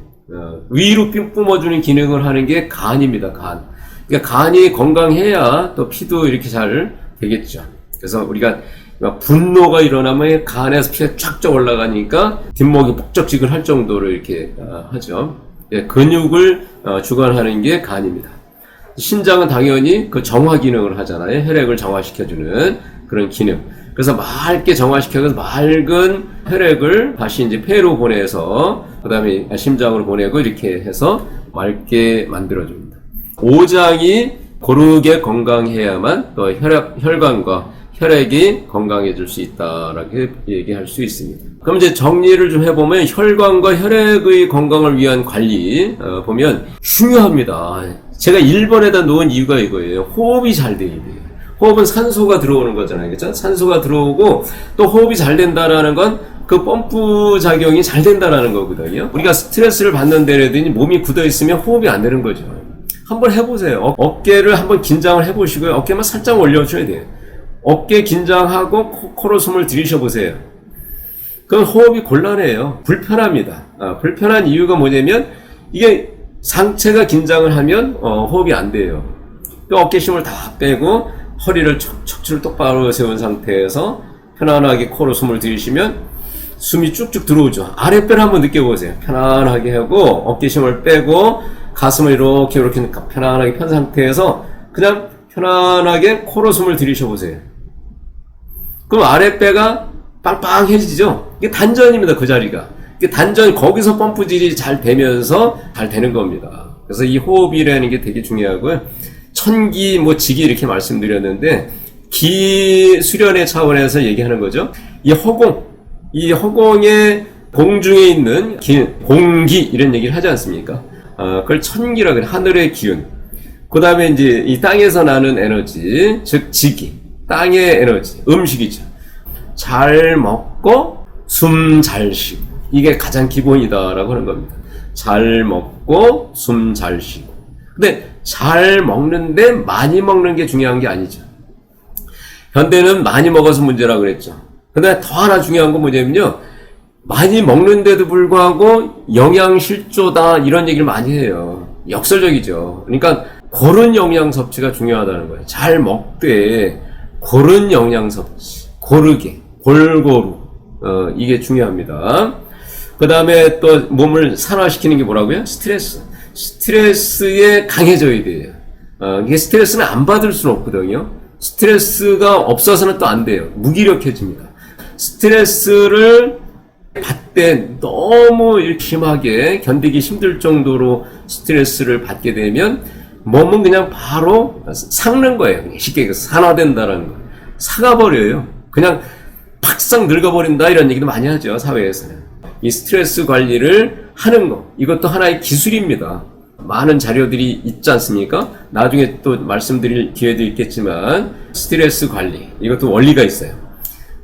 A: 위로 뿜어주는 기능을 하는 게 간입니다. 그러니까 간이 건강해야 또 피도 이렇게 잘 되겠죠. 그래서 우리가 분노가 일어나면 간에서 피가 쫙쫙 올라가니까 뒷목이 폭적지근할 정도로 이렇게 하죠. 근육을 주관하는 게 간입니다. 심장은 당연히 정화 기능을 하잖아요. 혈액을 정화시켜주는 그런 기능. 그래서 맑게 정화시켜서 맑은 혈액을 다시 이제 폐로 보내서, 그 다음에 심장으로 보내고 이렇게 해서 맑게 만들어줍니다. 오장이 고르게 건강해야만 또 혈관과 혈액이 건강해질 수 있다라고 얘기할 수 있습니다. 그럼 이제 정리를 좀 해보면 혈관과 혈액의 건강을 위한 관리 보면 중요합니다. 제가 1번에다 놓은 이유가 이거예요. 호흡이 잘 돼야 돼요. 호흡은 산소가 들어오는 거잖아요. 그렇죠? 산소가 들어오고 또 호흡이 잘 된다라는 건 그 펌프 작용이 잘 된다라는 거거든요. 우리가 스트레스를 받는데라든지 몸이 굳어 있으면 호흡이 안 되는 거죠. 한번 해보세요. 어깨를 한번 긴장을 해보시고요. 어깨만 살짝 올려줘야 돼요. 어깨 긴장하고 코로 숨을 들이셔보세요. 그럼 호흡이 곤란해요. 불편합니다. 불편한 이유가 뭐냐면 이게 상체가 긴장을 하면 호흡이 안 돼요. 또 어깨힘을 다 빼고 허리를 척추를 똑바로 세운 상태에서 편안하게 코로 숨을 들이쉬면 숨이 쭉쭉 들어오죠. 아랫배를 한번 느껴보세요. 편안하게 하고 어깨힘을 빼고 가슴을 이렇게 편안하게 편 상태에서 그냥 편안하게 코로 숨을 들이셔보세요. 그럼 아랫배가 빵빵해지죠? 이게 단전입니다, 그 자리가. 이게 단전, 거기서 펌프질이 잘 되면서 잘 되는 겁니다. 그래서 이 호흡이라는 게 되게 중요하고요. 천기, 지기 이렇게 말씀드렸는데, 기 수련의 차원에서 얘기하는 거죠. 이 허공의 공중에 있는 공기, 이런 얘기를 하지 않습니까? 그걸 천기라 그래. 하늘의 기운. 그 다음에 이제 이 땅에서 나는 에너지, 즉 지기, 땅의 에너지, 음식이죠. 잘 먹고 숨 잘 쉬고, 이게 가장 기본이다라고 하는 겁니다. 잘 먹고 숨 잘 쉬고. 근데 잘 먹는데 많이 먹는 게 중요한 게 아니죠. 현대는 많이 먹어서 문제라고 그랬죠. 근데 더 하나 중요한 건 뭐냐면요, 많이 먹는데도 불구하고 영양실조다 이런 얘기를 많이 해요. 역설적이죠. 그러니까 고른 영양 섭취가 중요하다는 거예요. 잘 먹되 고른 영양 섭취, 고르게, 골고루, 이게 중요합니다. 그 다음에 또 몸을 산화시키는 게 뭐라고요? 스트레스에 강해져야 돼요. 이게 스트레스는 안 받을 수는 없거든요. 스트레스가 없어서는 또 안 돼요. 무기력해집니다. 스트레스를 받되 너무 심하게 견디기 힘들 정도로 스트레스를 받게 되면 몸은 그냥 바로 삭는 거예요. 쉽게 얘기해서 산화된다라는 거예요. 삭아버려요. 그냥 팍싹 늙어버린다 이런 얘기도 많이 하죠, 사회에서는. 이 스트레스 관리를 하는 거, 이것도 하나의 기술입니다. 많은 자료들이 있지 않습니까? 나중에 또 말씀드릴 기회도 있겠지만 스트레스 관리, 이것도 원리가 있어요.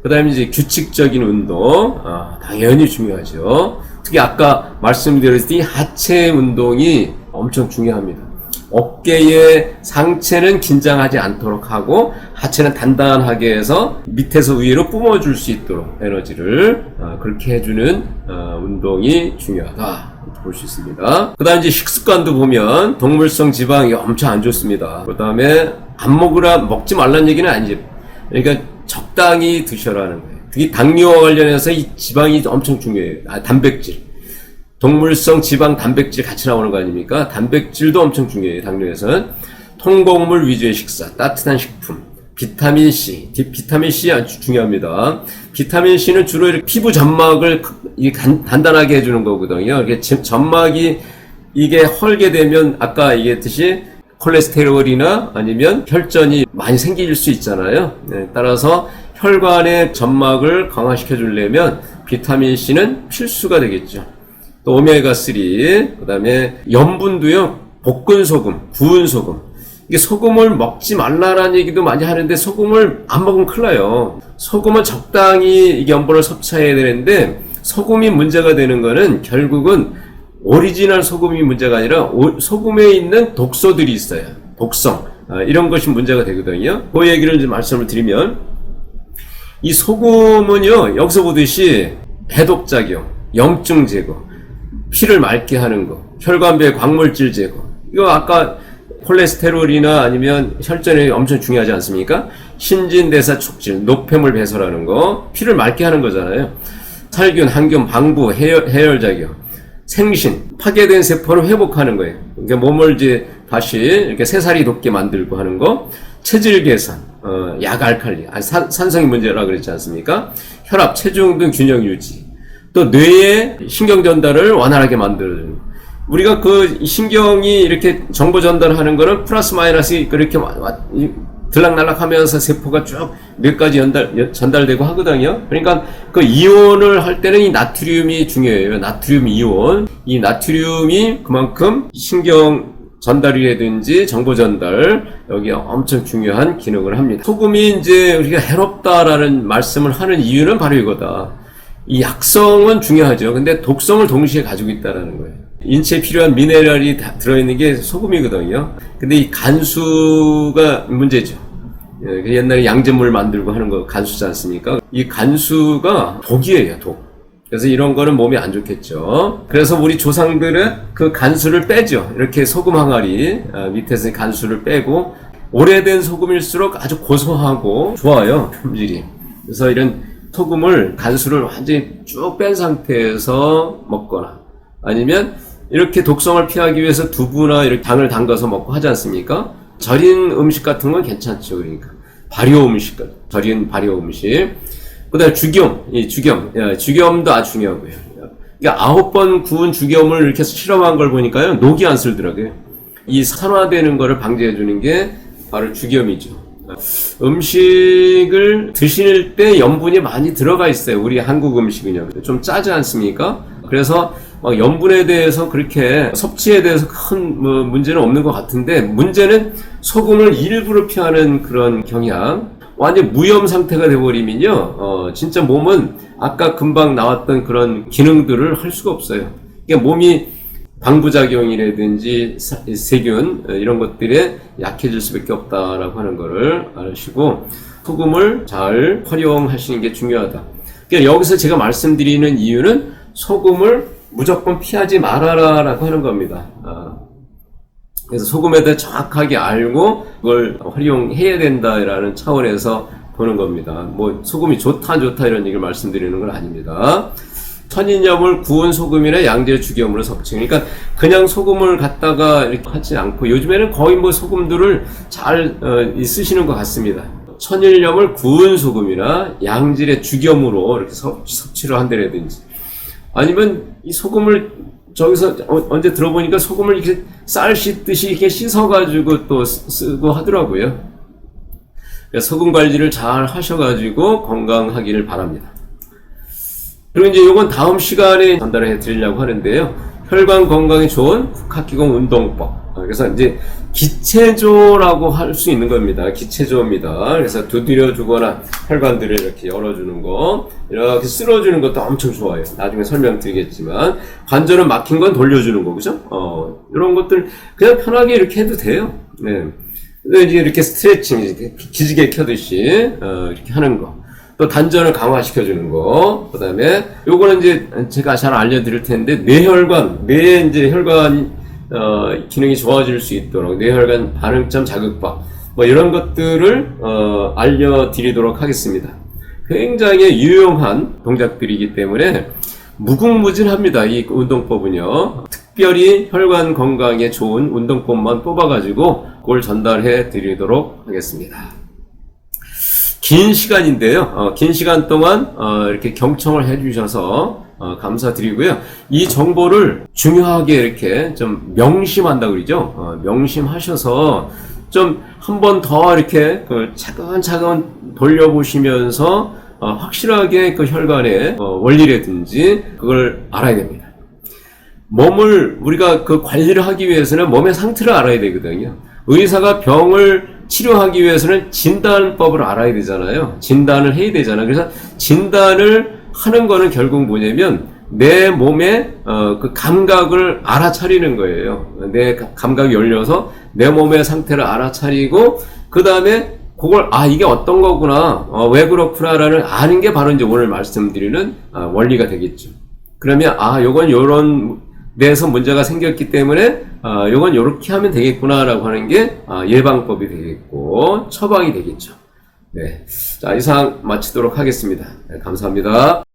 A: 그 다음에 이제 규칙적인 운동, 당연히 중요하죠. 특히 아까 말씀드렸듯이 하체 운동이 엄청 중요합니다. 어깨의 상체는 긴장하지 않도록 하고 하체는 단단하게 해서 밑에서 위로 뿜어줄 수 있도록 에너지를 그렇게 해주는 운동이 중요하다 볼 수 있습니다. 그 다음에 이제 식습관도 보면 동물성 지방이 엄청 안 좋습니다. 그 다음에 안 먹지 말라는 얘기는 아니죠. 그러니까 적당히 드셔라는 거예요. 특히 당뇨와 관련해서 이 지방이 엄청 중요해요. 단백질. 동물성 지방, 단백질 같이 나오는 거 아닙니까? 단백질도 엄청 중요해요, 당뇨에서는. 통곡물 위주의 식사, 따뜻한 식품, 비타민C. 비타민C 아주 중요합니다. 비타민C는 주로 이렇게 피부 점막을 단단하게 해주는 거거든요. 이게 점막이 이게 헐게 되면 아까 얘기했듯이 콜레스테롤이나 아니면 혈전이 많이 생길 수 있잖아요. 네, 따라서 혈관의 점막을 강화시켜 주려면 비타민C는 필수가 되겠죠. 또 오메가3, 그 다음에 염분도요, 볶은 소금, 구운 소금. 이게 소금을 먹지 말라라는 얘기도 많이 하는데 소금을 안 먹으면 큰일 나요. 소금은 적당히 이게 염분을 섭취해야 되는데 소금이 문제가 되는 거는 결국은 오리지널 소금이 문제가 아니라 소금에 있는 독소들이 있어요. 독성. 이런 것이 문제가 되거든요. 그 얘기를 이제 말씀을 드리면 이 소금은요, 여기서 보듯이 해독작용, 염증 제거, 피를 맑게 하는 거, 혈관배 광물질 제거. 이거 아까 콜레스테롤이나 아니면 혈전이 엄청 중요하지 않습니까? 신진대사 촉진, 노폐물 배설하는 거, 피를 맑게 하는 거잖아요. 살균, 항균, 방부, 해열작용. 생신, 파괴된 세포를 회복하는 거예요. 그러니까 몸을 이제 다시 이렇게 새살이 돋게 만들고 하는 거. 체질 개선, 약 알칼리, 산성이 문제라 그랬지 않습니까? 혈압, 체중 등 균형 유지. 또 뇌의 신경 전달을 원활하게 만들어주는. 우리가 그 신경이 이렇게 정보 전달하는 거는 플러스 마이너스 이렇게 들락날락 하면서 세포가 쭉 몇 가지 전달되고 하거든요. 그러니까 그 이온을 할 때는 이 나트륨이 중요해요. 나트륨 이온. 이 나트륨이 그만큼 신경 전달이라든지 정보 전달, 여기 엄청 중요한 기능을 합니다. 소금이 이제 우리가 해롭다라는 말씀을 하는 이유는 바로 이거다. 이 약성은 중요하죠. 근데 독성을 동시에 가지고 있다라는 거예요. 인체에 필요한 미네랄이 다 들어있는 게 소금이거든요. 근데 이 간수가 문제죠. 옛날에 양잿물 만들고 하는 거 간수지 않습니까? 이 간수가 독이에요, 독. 그래서 이런 거는 몸에 안 좋겠죠. 그래서 우리 조상들은 그 간수를 빼죠. 이렇게 소금 항아리 밑에서 간수를 빼고, 오래된 소금일수록 아주 고소하고 좋아요, 품질이. 그래서 이런 소금을, 간수를 완전히 쭉 뺀 상태에서 먹거나, 아니면 이렇게 독성을 피하기 위해서 두부나 이렇게 당을 담가서 먹고 하지 않습니까? 절인 음식 같은 건 괜찮죠. 그러니까 발효 음식, 절인 발효 음식. 그다음에 죽염도 아주 중요하고요. 그러니까 9번 구운 죽염을 이렇게 실험한 걸 보니까요, 녹이 안 슬더라고요. 이 산화되는 거를 방지해 주는 게 바로 죽염이죠. 음식을 드실 때 염분이 많이 들어가 있어요. 우리 한국 음식은요. 좀 짜지 않습니까? 그래서 막 염분에 대해서 그렇게 섭취에 대해서 큰 문제는 없는 것 같은데, 문제는 소금을 일부러 피하는 그런 경향, 완전 무염 상태가 돼버리면요, 진짜 몸은 아까 금방 나왔던 그런 기능들을 할 수가 없어요. 그러니까 몸이 방부작용이라든지 세균 이런 것들에 약해질 수밖에 없다라고 하는 거를 아시고, 소금을 잘 활용하시는 게 중요하다. 그러니까 여기서 제가 말씀드리는 이유는 소금을 무조건 피하지 말아라라고 하는 겁니다. 그래서 소금에 대해 정확하게 알고 그걸 활용해야 된다라는 차원에서 보는 겁니다. 뭐 소금이 좋다 이런 얘기를 말씀드리는 건 아닙니다. 천인염을 구운 소금이나 양재 죽염으로 섭취. 그러니까 그냥 소금을 갖다가 이렇게 하지 않고, 요즘에는 거의 뭐 소금들을 잘 쓰시는 것 같습니다. 천일염을 구운 소금이나 양질의 죽염으로 이렇게 섭취를 한다라든지, 아니면 이 소금을 저기서 언제 들어보니까 소금을 이렇게 쌀 씻듯이 이렇게 씻어가지고 또 쓰고 하더라고요. 소금 관리를 잘 하셔가지고 건강하기를 바랍니다. 그리고 이제 요건 다음 시간에 전달해 드리려고 하는데요. 혈관 건강에 좋은 국학기공 운동법. 그래서 이제 기체조라고 할 수 있는 겁니다. 기체조입니다. 그래서 두드려 주거나 혈관들을 이렇게 열어주는 거, 이렇게 쓸어주는 것도 엄청 좋아요. 나중에 설명드리겠지만, 관절은 막힌 건 돌려주는 거, 그죠? 이런 것들 그냥 편하게 이렇게 해도 돼요. 네. 이제 이렇게 스트레칭, 이렇게 기지개 켜듯이 이렇게 하는 거. 또 단전을 강화시켜주는 거. 그 다음에 요거는 이제 제가 잘 알려드릴 텐데, 뇌혈관, 뇌의 이제 혈관 기능이 좋아질 수 있도록 뇌혈관 반응점 자극법, 뭐 이런 것들을 알려드리도록 하겠습니다. 굉장히 유용한 동작들이기 때문에 무궁무진합니다. 이 운동법은요. 특별히 혈관 건강에 좋은 운동법만 뽑아가지고 그걸 전달해 드리도록 하겠습니다. 긴 시간인데요. 긴 시간 동안 이렇게 경청을 해주셔서 감사드리고요. 이 정보를 중요하게 이렇게 좀 명심한다 그러죠. 명심하셔서 좀 한 번 더 이렇게 차근차근 돌려보시면서 확실하게 그 혈관의 원리라든지 그걸 알아야 됩니다. 몸을 우리가 그 관리를 하기 위해서는 몸의 상태를 알아야 되거든요. 의사가 병을 치료하기 위해서는 진단법을 알아야 되잖아요. 진단을 해야 되잖아요. 그래서 진단을 하는 거는 결국 뭐냐면 내 몸의 그 감각을 알아차리는 거예요. 내 감각이 열려서 내 몸의 상태를 알아차리고, 그 다음에 그걸 이게 어떤 거구나, 왜 그렇구나라는 아는 게 바로 이제 오늘 말씀드리는 원리가 되겠죠. 그러면 요건 요런 데서 문제가 생겼기 때문에 요건 요렇게 하면 되겠구나라고 하는 게 예방법이 되겠고 처방이 되겠죠. 네, 자, 이상 마치도록 하겠습니다. 네, 감사합니다.